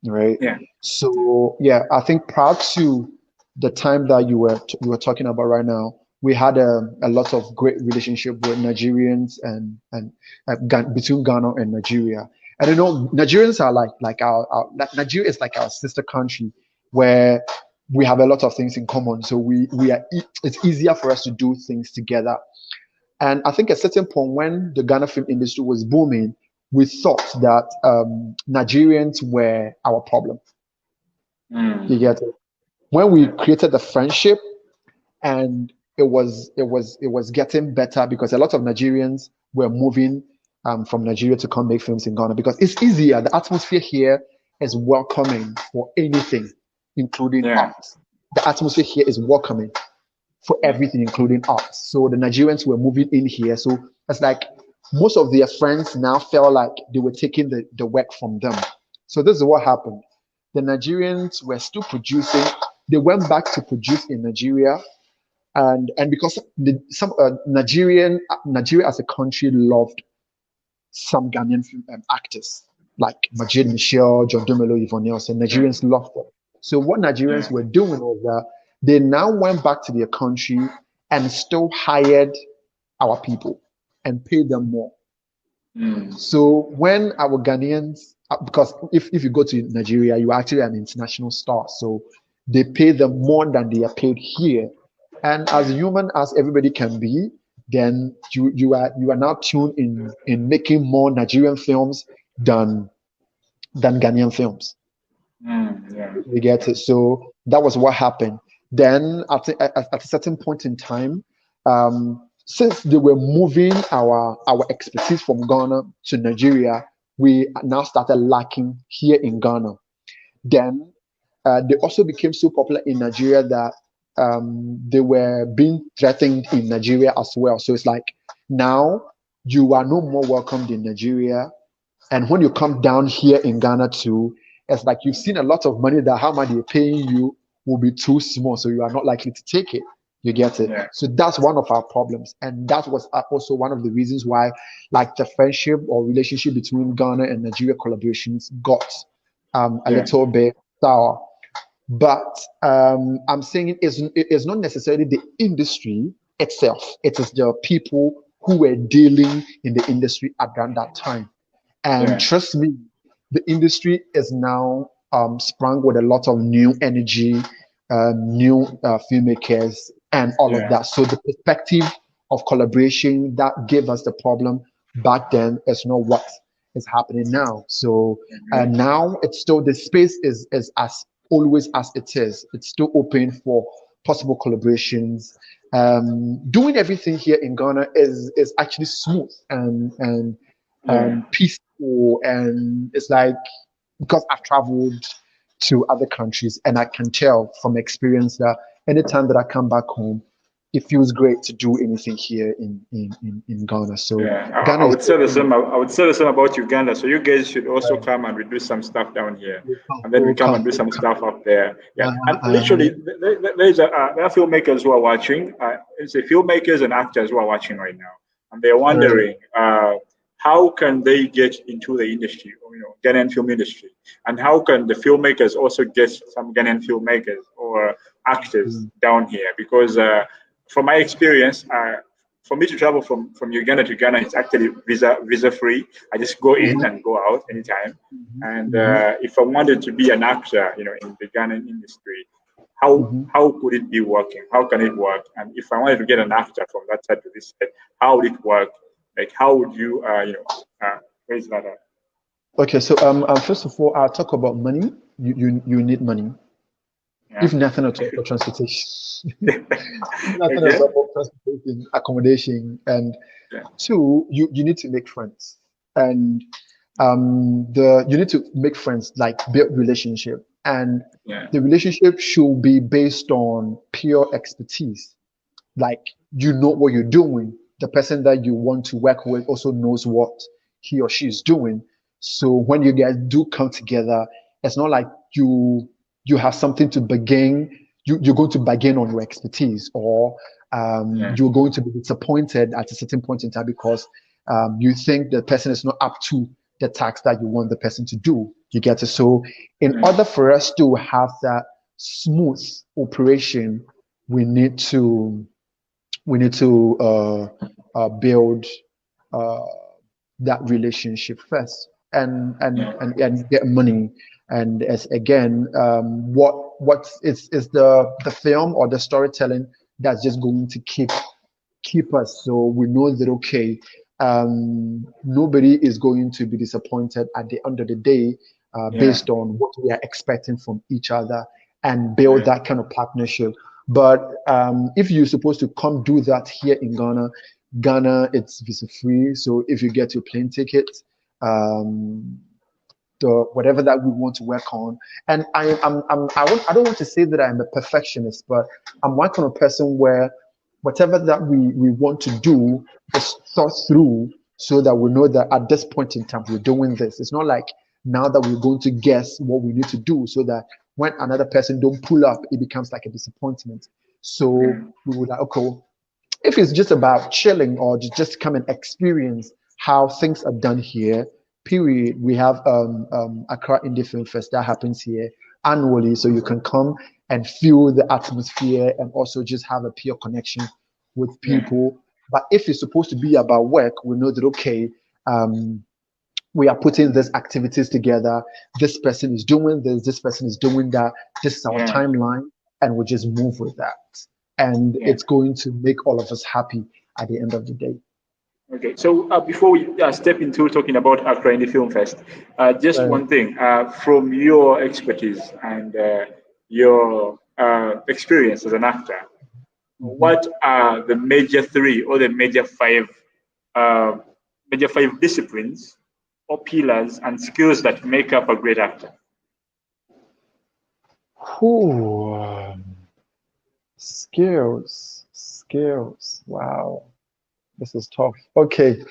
right? Yeah. So yeah, I think prior to the time that you were talking about right now, we had a lot of great relationship with Nigerians and between Ghana and Nigeria. And Nigerians are like like Nigeria is like our sister country where we have a lot of things in common. So it's easier for us to do things together. And I think at a certain point when the Ghana film industry was booming, we thought that Nigerians were our problem. You Mm. get it? When we created the friendship, and it was getting better because a lot of Nigerians were moving from Nigeria to come make films in Ghana because it's easier. The atmosphere here is welcoming for anything, including Yeah. art. The atmosphere here is welcoming for Yeah. everything, including art. So the Nigerians were moving in here. So it's like most of their friends now felt like they were taking the work from them. So this is what happened. The Nigerians were still producing. They went back to produce in Nigeria, and because some Nigeria as a country loved some Ghanaian actors like Majid Michel, John Dumelo, Yvonne Nelson. Nigerians loved them. So what Nigerians were doing was that they now went back to their country and still hired our people and paid them more. So when our Ghanaians, because if you go to Nigeria, you're actually an international star. So they pay them more than they are paid here. And as human as everybody can be, then you are now tuned in making more Nigerian films than Ghanaian films. You get it? So that was what happened. Then at a certain point in time, since they were moving our expertise from Ghana to Nigeria, we now started lacking here in Ghana. Then they also became so popular in Nigeria that they were being threatened in Nigeria as well. So it's like now you are no more welcomed in Nigeria. And when you come down here in Ghana too, it's like you've seen a lot of money that how much they're paying you will be too small. So you are not likely to take it. You get it? Yeah. So that's one of our problems. And that was also one of the reasons why like the friendship or relationship between Ghana and Nigeria collaborations got a little bit sour. But I'm saying it is not necessarily the industry itself. It is the people who were dealing in the industry at that time. And trust me, the industry is now sprung with a lot of new energy, new filmmakers, and all of that. So the perspective of collaboration that gave us the problem back then is not what is happening now. So now it's still, the space is as always as it is. It's still open for possible collaborations. Doing everything here in Ghana is actually smooth and peaceful, and it's like, because I've traveled to other countries and I can tell from experience that anytime that I come back home, it feels great to do anything here in Ghana. So Ghana I would say the same. I would say the same about Uganda. So you guys should also come and we do some stuff down here, and then we come and do some stuff up there. And literally, there are filmmakers who are watching. It's the filmmakers and actors who are watching right now, and they're wondering how can they get into the industry, Ghanaian film industry, and how can the filmmakers also get some Ghanaian filmmakers or actors down here? Because from my experience, for me to travel from Uganda to Ghana, it's actually visa free. I just go in and go out anytime. And if I wanted to be an actor, in the Ghanaian industry, how could it be working? How can it work? And if I wanted to get an actor from that side to this side, how would it work? Like, how would you, raise that up? Okay, so first of all, I'll talk about money. You need money. If nothing at all for transportation, nothing at all for transportation, accommodation, and two, you need to make friends, and you need to make friends, like build relationship, and the relationship should be based on pure expertise. Like, you know what you're doing. The person that you want to work with also knows what he or she is doing. So when you guys do come together, it's not like you have something to begin. You're going to begin on your expertise, or you're going to be disappointed at a certain point in time because you think the person is not up to the task that you want the person to do. You get it? So in order for us to have that smooth operation, we need to build that relationship first, and get money. And as again, what is the film or the storytelling that's just going to keep us. So we know that nobody is going to be disappointed at the end of the day, based on what we are expecting from each other, and build that kind of partnership. But if you're supposed to come do that here in Ghana, it's visa free. So if you get your plane ticket, whatever that we want to work on, and I don't want to say that I'm a perfectionist, but I'm one kind of person where whatever that we want to do is thought through, so that we know that at this point in time we're doing this. It's not like now that we're going to guess what we need to do, so that when another person don't pull up, it becomes like a disappointment. So we would like, okay, if it's just about chilling or just come and experience how things are done here, period. We have Accra Indie Film Fest that happens here annually, so you can come and feel the atmosphere and also just have a peer connection with people. But if it's supposed to be about work, we know that, okay, we are putting these activities together. This person is doing this person is doing that. This is our timeline, and we just move with that. And it's going to make all of us happy at the end of the day. Okay, so before we step into talking about Accra Indie Film Fest, just one thing from your expertise and your experience as an actor, what are the major three or the major five disciplines or pillars and skills that make up a great actor? Skills. Wow, this is tough. Okay,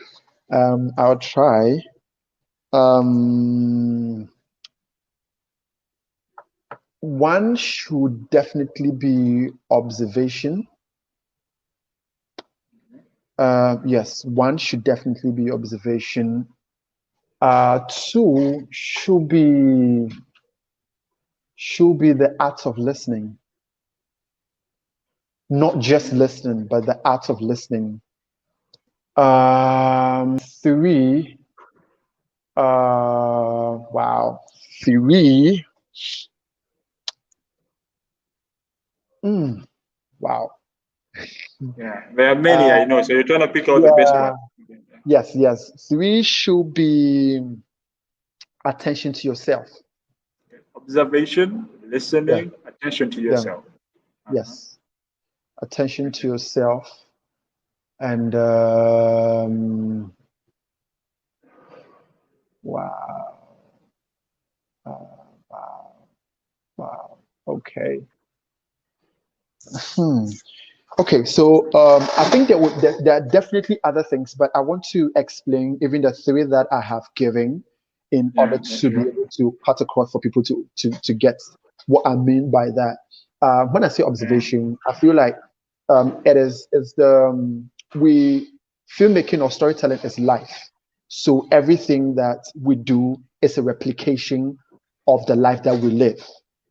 I'll try. One should definitely be observation. Yes, one should definitely be observation. Two should be the art of listening. Not just listening, but the art of listening. Three. Wow. Three. Wow. Yeah, there are many, I know. So you're trying to pick out the best one. Yes. Three should be attention to yourself. Observation, listening, attention to yourself. Yes. Attention to yourself. And wow. Wow. Okay. Okay, so I think there are definitely other things, but I want to explain even the three that I have given in order to be able to cut across for people to get what I mean by that. When I say observation, I feel like it's the filmmaking or storytelling is life. So everything that we do is a replication of the life that we live.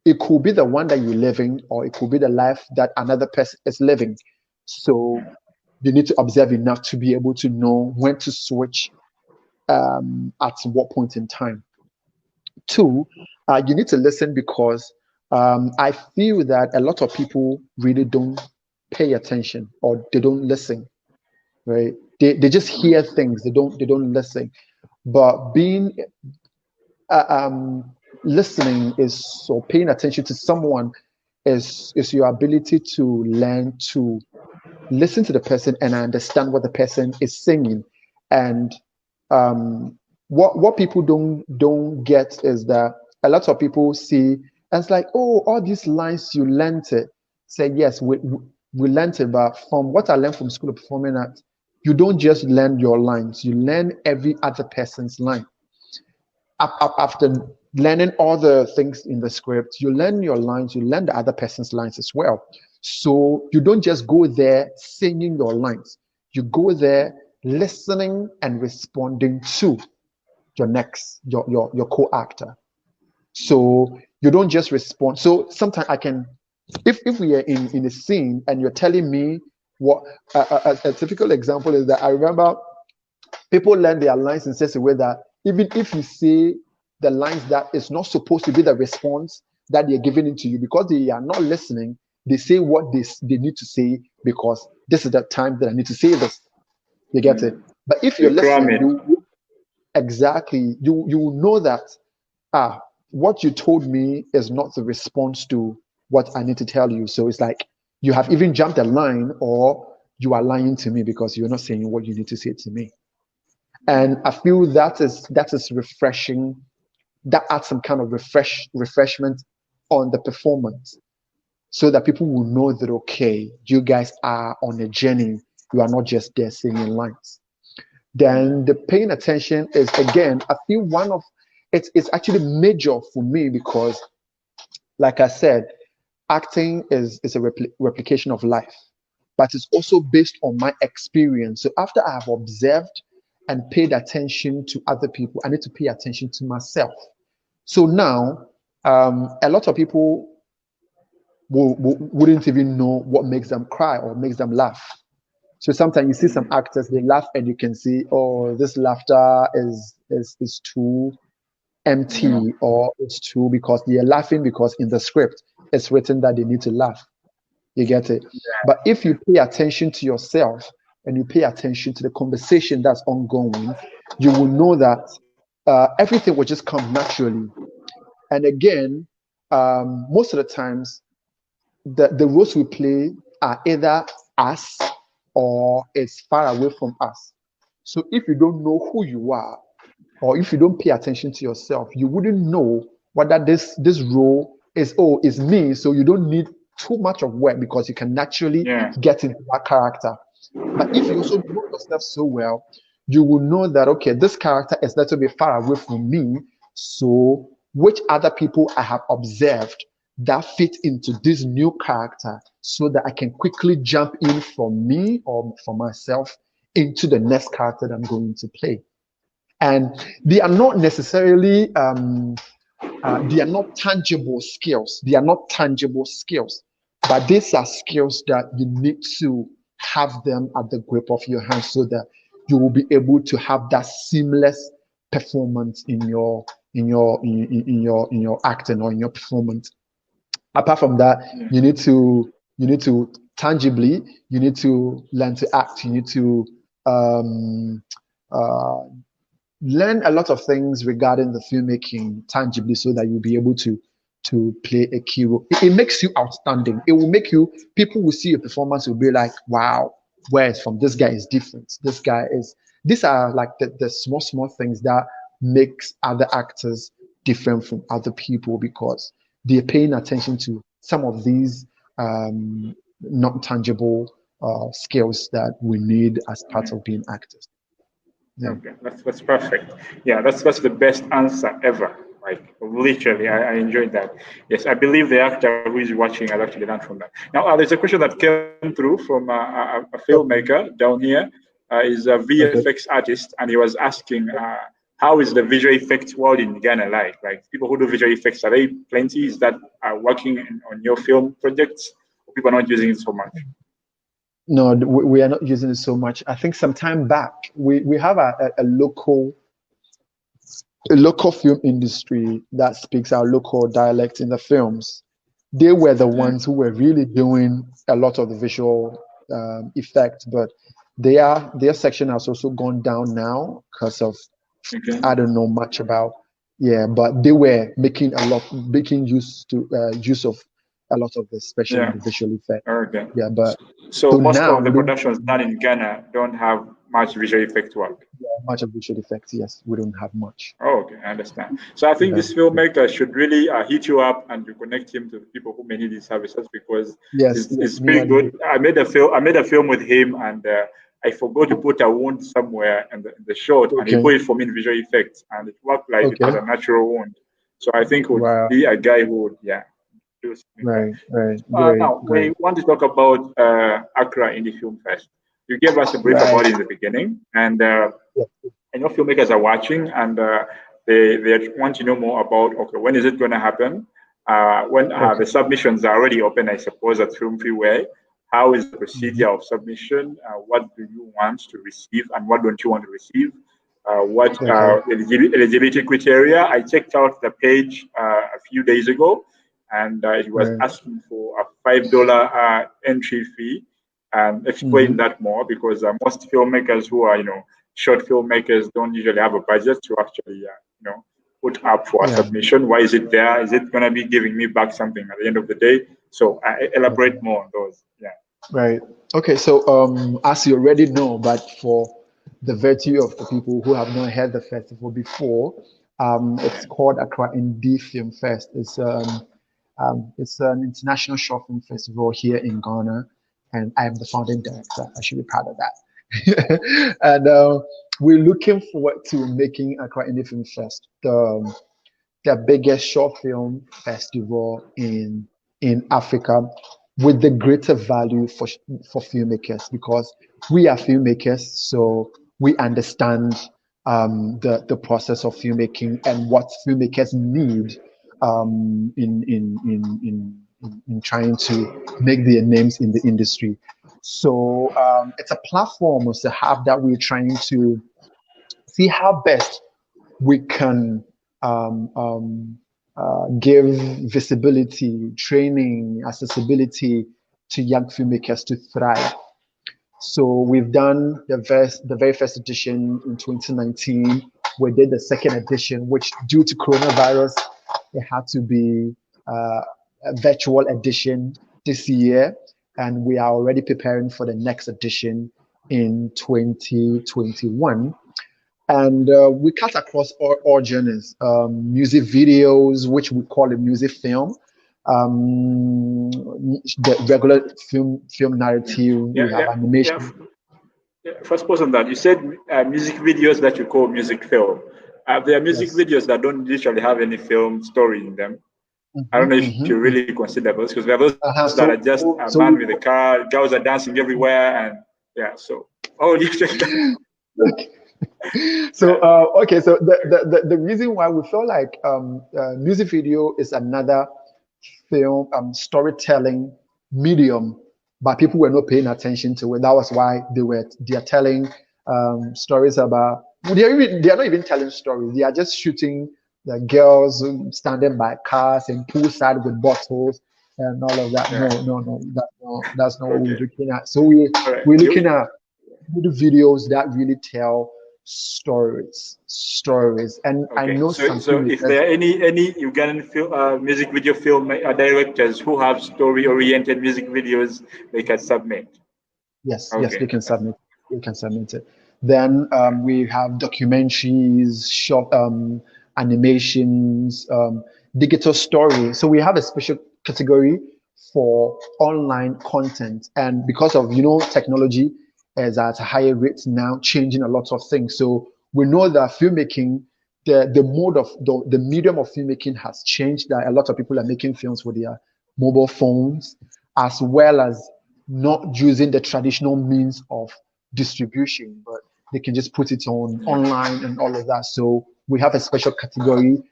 It could be the one that you're living, or it could be the life that another person is living. So you need to observe enough to be able to know when to switch at what point in time. Two, you need to listen, because I feel that a lot of people really don't pay attention, or they don't listen, right? They just hear things, they don't listen. But being listening is, or paying attention to someone is your ability to learn to listen to the person and understand what the person is saying. And what people don't get is that a lot of people see, and it's like, oh, all these lines you learned it. Say yes, we learned it, but from what I learned from School of Performing Arts, you don't just learn your lines, you learn every other person's line. After learning all the things in the script, you learn your lines, you learn the other person's lines as well. So you don't just go there singing your lines, you go there listening and responding to your co-actor. So you don't just respond. So sometimes I can, if we are in a scene and you're telling me what a typical example is that I remember people learn their lines in such a way that even if you say the lines that is not supposed to be the response that they're giving into you, because they are not listening, they say what they need to say because this is the time that I need to say this. You get it? But if you're listening, you will know that what you told me is not the response to what I need to tell you. So it's like you have even jumped a line, or you are lying to me because you're not saying what you need to say to me. And I feel that is refreshing. That adds some kind of refreshment on the performance, so that people will know that, okay, you guys are on a journey. You are not just there singing lines. then the paying attention is, again, I feel one of it's actually major for me because, like I said, acting is a replication of life, but it's also based on my experience. So after I have observed and paid attention to other people, I need to pay attention to myself. So now, a lot of people wouldn't even know what makes them cry or makes them laugh. So sometimes you see some actors, they laugh and you can see, oh, this laughter is too empty, or it's too, because they are laughing because in the script it's written that they need to laugh. You get it? But if you pay attention to yourself and you pay attention to the conversation that's ongoing, you will know that everything will just come naturally. And again, most of the times, the roles we play are either us or it's far away from us. So if you don't know who you are, or if you don't pay attention to yourself, you wouldn't know whether this role is me. So you don't need too much of work because you can naturally get into that character. But if you also know yourself so well, you will know that, okay, this character is a little bit far away from me. So which other people I have observed that fit into this new character, so that I can quickly jump in from me or from myself into the next character that I'm going to play. And they are not necessarily they are not tangible skills. They are not tangible skills, but these are skills that you need to have them at the grip of your hand, so that you will be able to have that seamless performance in your acting or in your performance. Apart from that, you need to tangibly, you need to learn to act. You need to um, uh, learn a lot of things regarding the filmmaking tangibly, so that you'll be able to play a key role. It makes you outstanding. It will make you, people will see your performance, will be like, wow, whereas from this guy is different. This guy is, these are like the small things that makes other actors different from other people, because they're paying attention to some of these not tangible skills that we need as part of being actors. Yeah. Okay, that's perfect. Yeah, that's the best answer ever. Like literally, I enjoyed that. Yes, I believe the actor who is watching has actually learned from that. Now, there's a question that came through from a filmmaker down here. Is a Okay. VFX artist, and he was asking, how is the visual effects world in Ghana like? Like people who do visual effects, are they plenty? Is that working on your film projects? Or people are not using it so much? No, we are not using it so much. I think some time back, we have a local film industry that speaks our local dialect in the films. They were the ones who were really doing a lot of the visual effects, but their section has also gone down now because of, Okay. I don't know much about, yeah, but they were making use of a lot of the special and Yeah. the visual effect. Okay. Yeah, but So so most now of the we don't productions done in Ghana don't have much visual effect work. have much of visual effects. Yes, we don't have much. Oh, okay, I understand. So I think Yeah. this filmmaker should really hit you up and you connect him to the people who may need his services, because Yes, it's yes, me pretty and good. I made a film with him, and I forgot to put a wound somewhere in the shot, and he okay, put it for me in visual effects, and it worked like it was okay. a natural wound. So I think it would Wow. be a guy who would, yeah, do something like that. Right, right. Great, Now, we great. want to talk about Accra Indie Film Fest. You gave us a brief Right. about it in the beginning, and Yeah. I know filmmakers are watching, and they want to know more about, okay, when is it going to happen? When Okay. the submissions are already open, I suppose, at Film Freeway. How is the Mhm. procedure of submission? What do you want to receive, and what don't you want to receive? What Okay. eligibility criteria? I checked out the page a few days ago, and it was Right. asking for a $5 entry fee. And explain Mm-hmm. that more, because most filmmakers who are, short filmmakers don't usually have a budget to actually, put up for a Yeah. submission. Why is it there? Is it going to be giving me back something at the end of the day? So I elaborate Okay. more on those. Yeah. Right. Okay. So, as you already know, but for the virtue of the people who have not heard the festival before, it's called Accra Indie Film Fest. It's an international short film festival here in Ghana, and I am the founding director. I should be proud of that. And we're looking forward to making Accra Indie Film Fest the biggest short film festival in Africa, with the greater value for filmmakers, because we are filmmakers, so we understand the process of filmmaking and what filmmakers need in trying to make their names in the industry. So it's a platform, it's a hub that we're trying to see how best we can give visibility, training, accessibility to young filmmakers to thrive. So we've done the very first edition in 2019. We did the second edition, which due to coronavirus, it had to be a virtual edition this year. And we are already preparing for the next edition in 2021. And we cut across all genres, music videos, which we call a music film, the regular film narrative. Yeah, We have yeah, animation. yeah. First pause on that. You said music videos that you call music film. There are music Yes. videos that don't literally have any film story in them. I don't know if you really consider those, because there are those that are just a man with a car, girls are dancing everywhere, and yeah. So, oh, you check that. So okay, so the reason why we feel like music video is another film storytelling medium, but people were not paying attention to it. That was why they are telling stories about, they are not even telling stories, they are just shooting the girls standing by cars and poolside with bottles and all of that. Yeah. No, that's not what we're Okay. looking at. So All right. we're looking at little videos that really tell stories. And I Okay. know So, some so if there are any Ugandan music video film directors who have story-oriented music videos, they can submit. Yes, Okay. they can submit. They can submit it. Then we have documentaries, short animations, digital story. So we have a special category for online content, and because of technology is at a higher rate now, changing a lot of things. So we know that filmmaking, the mode of the medium of filmmaking has changed. That a lot of people are making films with their mobile phones, as well as not using the traditional means of distribution, but they can just put it on online and all of that. So we have a special category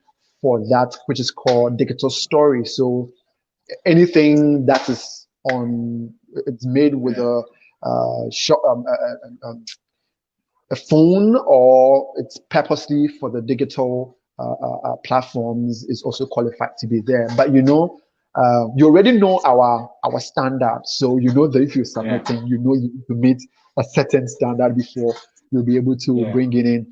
for that, which is called digital story. So anything that is it's made with a phone, or it's purposely for the digital platforms, is also qualified to be there. But you already know our standard, so you know that if you're submitting, you know you need to meet a certain standard before you'll be able to bring it in.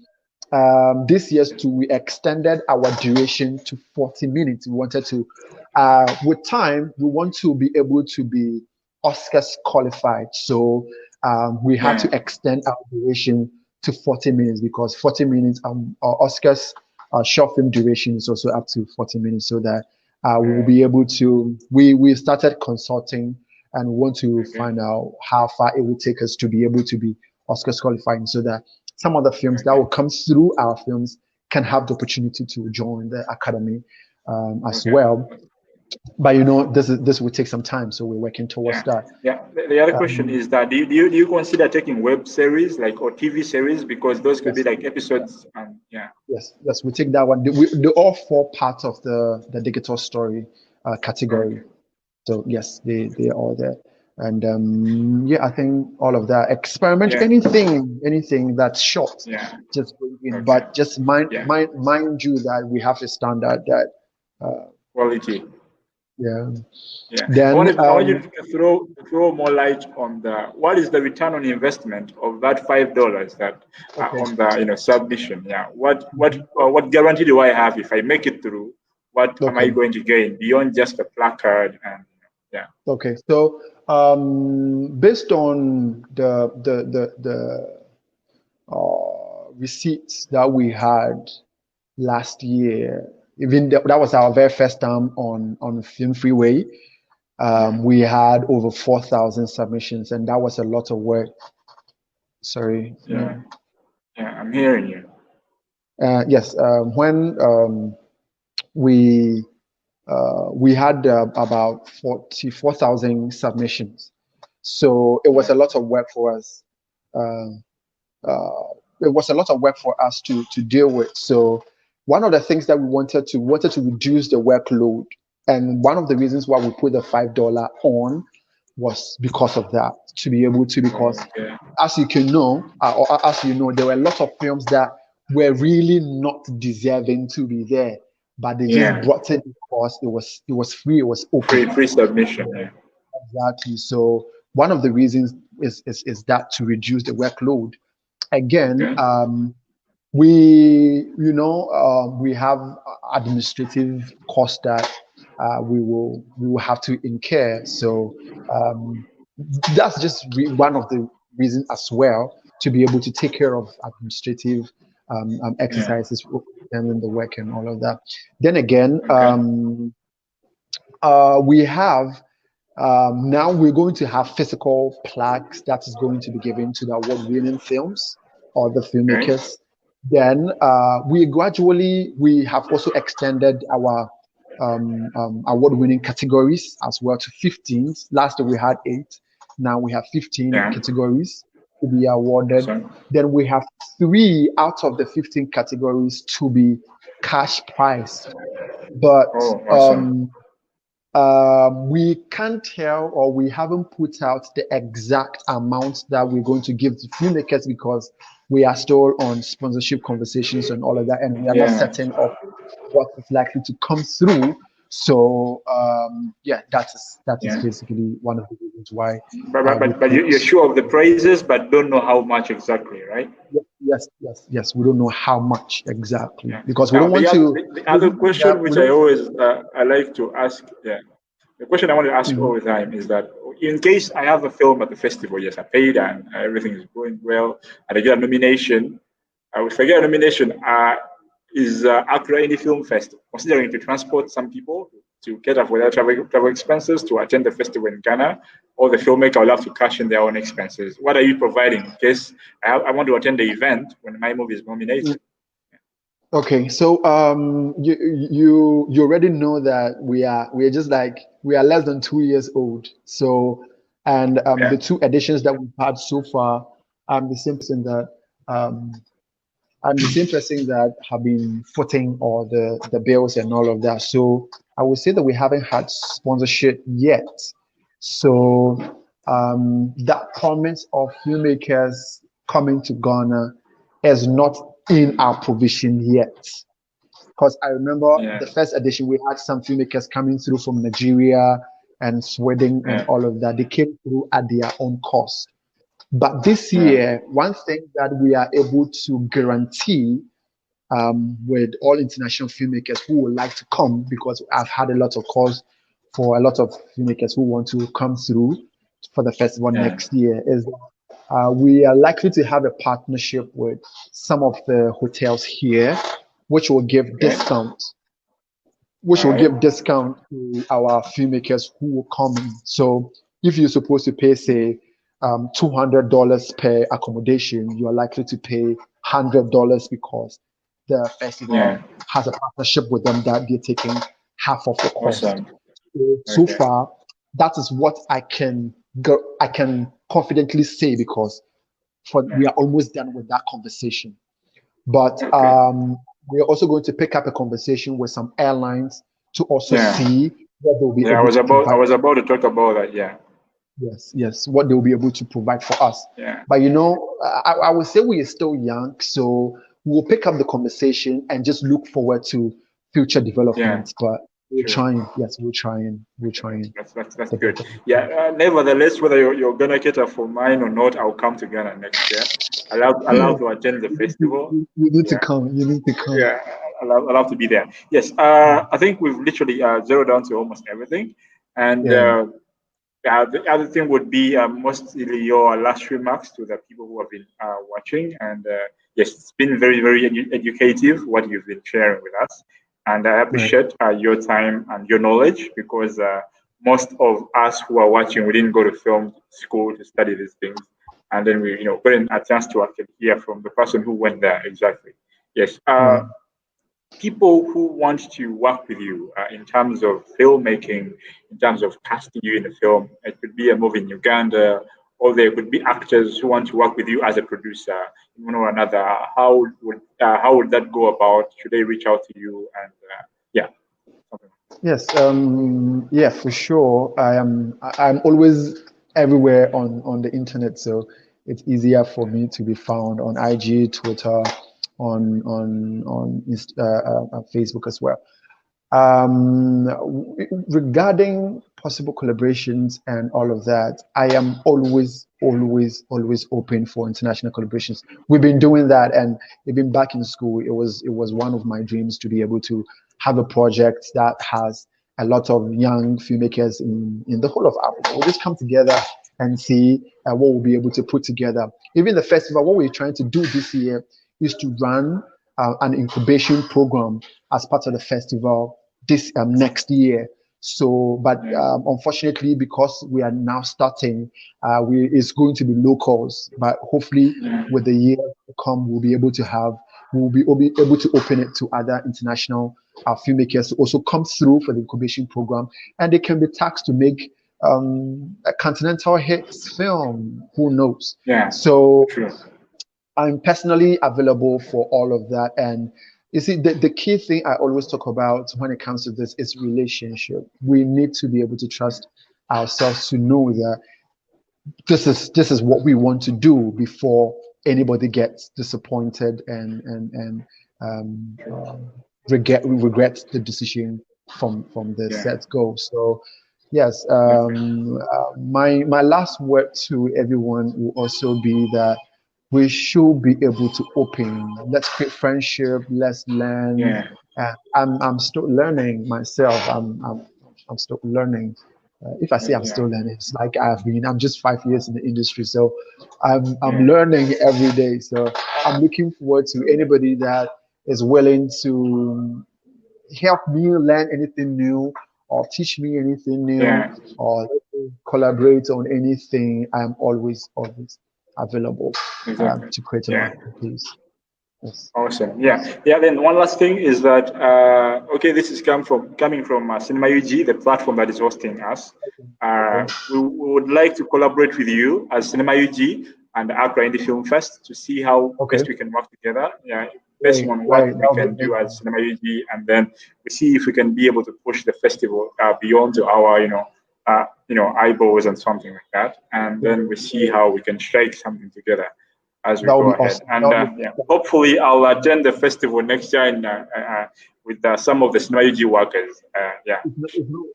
This year too, we extended our duration to 40 minutes. We wanted to, with time, we want to be able to be Oscars qualified. So we had to extend our duration to 40 minutes, because 40 minutes, our Oscars short film duration is also up to 40 minutes, so that we will be able to, we started consulting and we want to find out how far it will take us to be able to be Oscars qualifying, so that some of the films that will come through our films can have the opportunity to join the academy as well. But this will take some time, so we're working towards that. Yeah. The other question is that do you consider taking web series or TV series, because those could be like episodes and Yes, we take that one. They all fall part of the digital story category. So yes, they are all there. And I think all of that. Experiment, anything that's short, just bring in. But just mind you that we have a standard that quality. Yeah. I want you to throw more light on what is the return on investment of that $5 that on the submission. Yeah. What guarantee do I have if I make it through? What am I going to gain beyond just a placard and Okay. So based on the receipts that we had last year, even that was our very first time on Film Freeway. We had over 4,000 submissions, and that was a lot of work. Sorry. Yeah, I'm hearing you. Yes, when we had about 44,000 submissions, so it was Yeah, a lot of work for us. Uh, it was a lot of work for us to deal with. So one of the things that we wanted to reduce the workload, and one of the reasons why we put the $5 on was because of that, to be able to, because okay. as you can know, or as you know, there were a lot of films that were really not deserving to be there, but they just Yeah, brought it because it was free, it was open. free submission. Yeah, Exactly. So one of the reasons is that, to reduce the workload. Again, okay. we have administrative costs that we will have to incur. So um, that's just one of the reasons as well, to be able to take care of administrative Yeah, exercises and the work and all of that. Then again, okay. we have now we're going to have physical plaques that is going to be given to the award-winning films or the Okay. filmmakers. Then we have also extended our award-winning categories as well to 15. Last year we had 8. Now we have 15 Yeah. categories to be awarded. Awesome. Then we have 3 out of the 15 categories to be cash priced. But Oh, awesome. we can't tell, or we haven't put out the exact amount that we're going to give to filmmakers, because we are still on sponsorship conversations and all of that, and we are not Yeah. certain of what is likely to come through. So yeah, that is Yeah. basically one of the reasons why But but we but, but put. you're sure of the prices, but don't know how much exactly, right? Yes. We don't know how much exactly, Yeah. because we Now don't want to. the other question We which I don't. always I like to ask, yeah, the question I want to ask Mhm. all the time is that in case I have a film at the festival, yes, I paid and everything is going well, and I get a nomination. If I get a nomination, is Accra Indie Film Fest considering to transport some people to cater for their travel expenses to attend the festival in Ghana, or the filmmaker will have to cash in their own expenses? What are you providing in case I want to attend the event when my movie is nominated? Okay, so you already know that we are just like, we are less than 2 years old. So, and the Yeah, 2 editions that we've had so far, I'm the same person that um I'm the same person that have been footing all the bills and all of that. So I would say that we haven't had sponsorship yet. So that promise of filmmakers coming to Ghana is not in our provision yet. Because I remember yeah, the first edition, we had some filmmakers coming through from Nigeria and Sweden and yeah, all of that. They came through at their own cost. But this yeah, year, one thing that we are able to guarantee with all international filmmakers who would like to come, because I've had a lot of calls for a lot of filmmakers who want to come through for the festival yeah. next year, is we are likely to have a partnership with some of the hotels here, which will give Okay, which all will right. give discount to our filmmakers who will come in. So if you're supposed to pay, say, $200 per accommodation, you are likely to pay $100 because the festival Yeah, has a partnership with them that they're taking half of the cost. awesome. So Okay, far, that is what I can confidently say, because yeah, we are almost done with that conversation. But okay, we are also going to pick up a conversation with some airlines to also yeah, see what they'll be yeah. able to I provide. was about to talk about that. Yeah, Yes, what they'll be able to provide for us. yeah, But I would say we are still young, so we'll pick up the conversation and just look forward to future yeah. developments. But we're True. trying. Yes, we're trying That's the good. best. Yeah. Nevertheless, whether you're gonna cater for mine or not, I'll come to Ghana next year. Allow to attend the festival. You need to Yeah. come. You need to come. Yeah. I'll have to be there. Yes. I think we've literally zeroed down to almost everything, and Yeah. the other thing would be mostly your last remarks to the people who have been watching. And yes, it's been very, very educative what you've been sharing with us. And I Right. appreciate your time and your knowledge, because most of us who are watching, we didn't go to film school to study these things. and then we got a chance to actually hear from the person who went there exactly. Yes. Right. People who want to work with you in terms of filmmaking, in terms of casting you in a film. It could be a movie in Uganda, or there could be actors who want to work with you as a producer in one or another. How would that go about? Should they reach out to you? And yeah, something. Yes, yeah, for sure. I'm always everywhere on the internet, so it's easier for me to be found on IG, Twitter, on Facebook as well. Regarding possible collaborations and all of that, I am always open for international collaborations. We've been doing that, and even back in school, it was one of my dreams to be able to have a project that has a lot of young filmmakers in the whole of Africa. We'll just come together and see what we'll be able to put together. Even the festival, what we're trying to do this year is to run an incubation program as part of the festival this next year. So, but unfortunately, because we are now starting, it's going to be locals. But hopefully, with the year to come, we'll be able to open it to other international filmmakers to also come through for the incubation program, and they can be taxed to make a continental hits film. Who knows? Yeah. So. True. I'm personally available for all of that. And you see, the key thing I always talk about when it comes to this is relationship. We need to be able to trust ourselves to know that this is what we want to do before anybody gets disappointed and regret the decision from the set go. So yes, my last word to everyone will also be that we should be able to open. Let's create friendship. Let's learn. Yeah. I'm still learning myself. I'm still learning. If I say I'm still learning, it's like I'm just 5 years in the industry, so I'm learning every day. So I'm looking forward to anybody that is willing to help me learn anything new or teach me anything new or collaborate on anything. I'm always available Exactly. to create a masterpiece. Yes. Awesome. Yeah. Then one last thing is that okay, this is coming from CinemaUG, the platform that is hosting us. We would like to collaborate with you as CinemaUG and Accra Indie Film Fest to see how best we can work together. Yeah, based on what we can do as CinemaUG, and then we see if we can be able to push the festival beyond to our eyeballs and something like that, and then we see how we can strike something together as we go ahead. Awesome. And hopefully I'll attend the festival next year with some of the CinemaUG workers.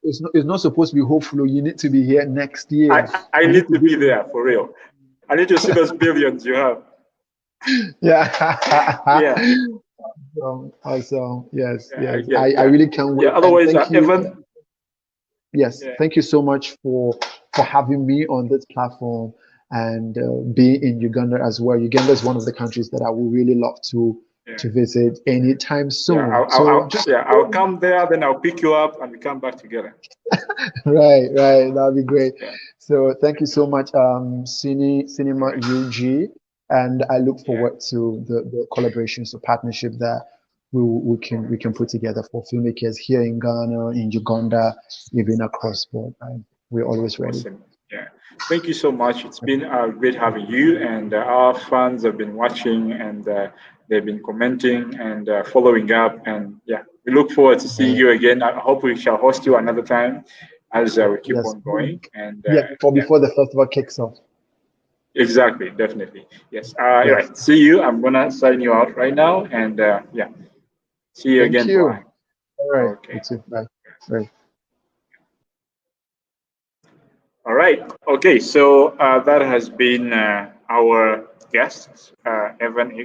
It's not supposed to be hopefully. You need to be here next year. I need to be there for real. I need to see those billions you have. Yeah. Awesome. Yes. I really can't wait. Yeah. Otherwise, Evan. Yes. Thank you so much for having me on this platform and being in Uganda as well. Uganda is one of the countries that I would really love to visit anytime soon. I'll come there, then I'll pick you up and we come back together. Right, that'll be great. So thank you so much, CinemaUG, and I look forward to the collaborations, the partnership that we can put together for filmmakers here in Ghana, in Uganda, even across board. We're always ready. Awesome. Yeah. Thank you so much. It's been great having you, and our fans have been watching and they've been commenting and following up. And we look forward to seeing you again. I hope we shall host you another time as we keep on going. And before the festival kicks off. Exactly, definitely. Yes. Right. See you. I'm gonna sign you out right now, and see you again. Thank you. Bye. All right. Okay. You too. Bye. Bye. All right. Okay. So that has been our guest, Eghan.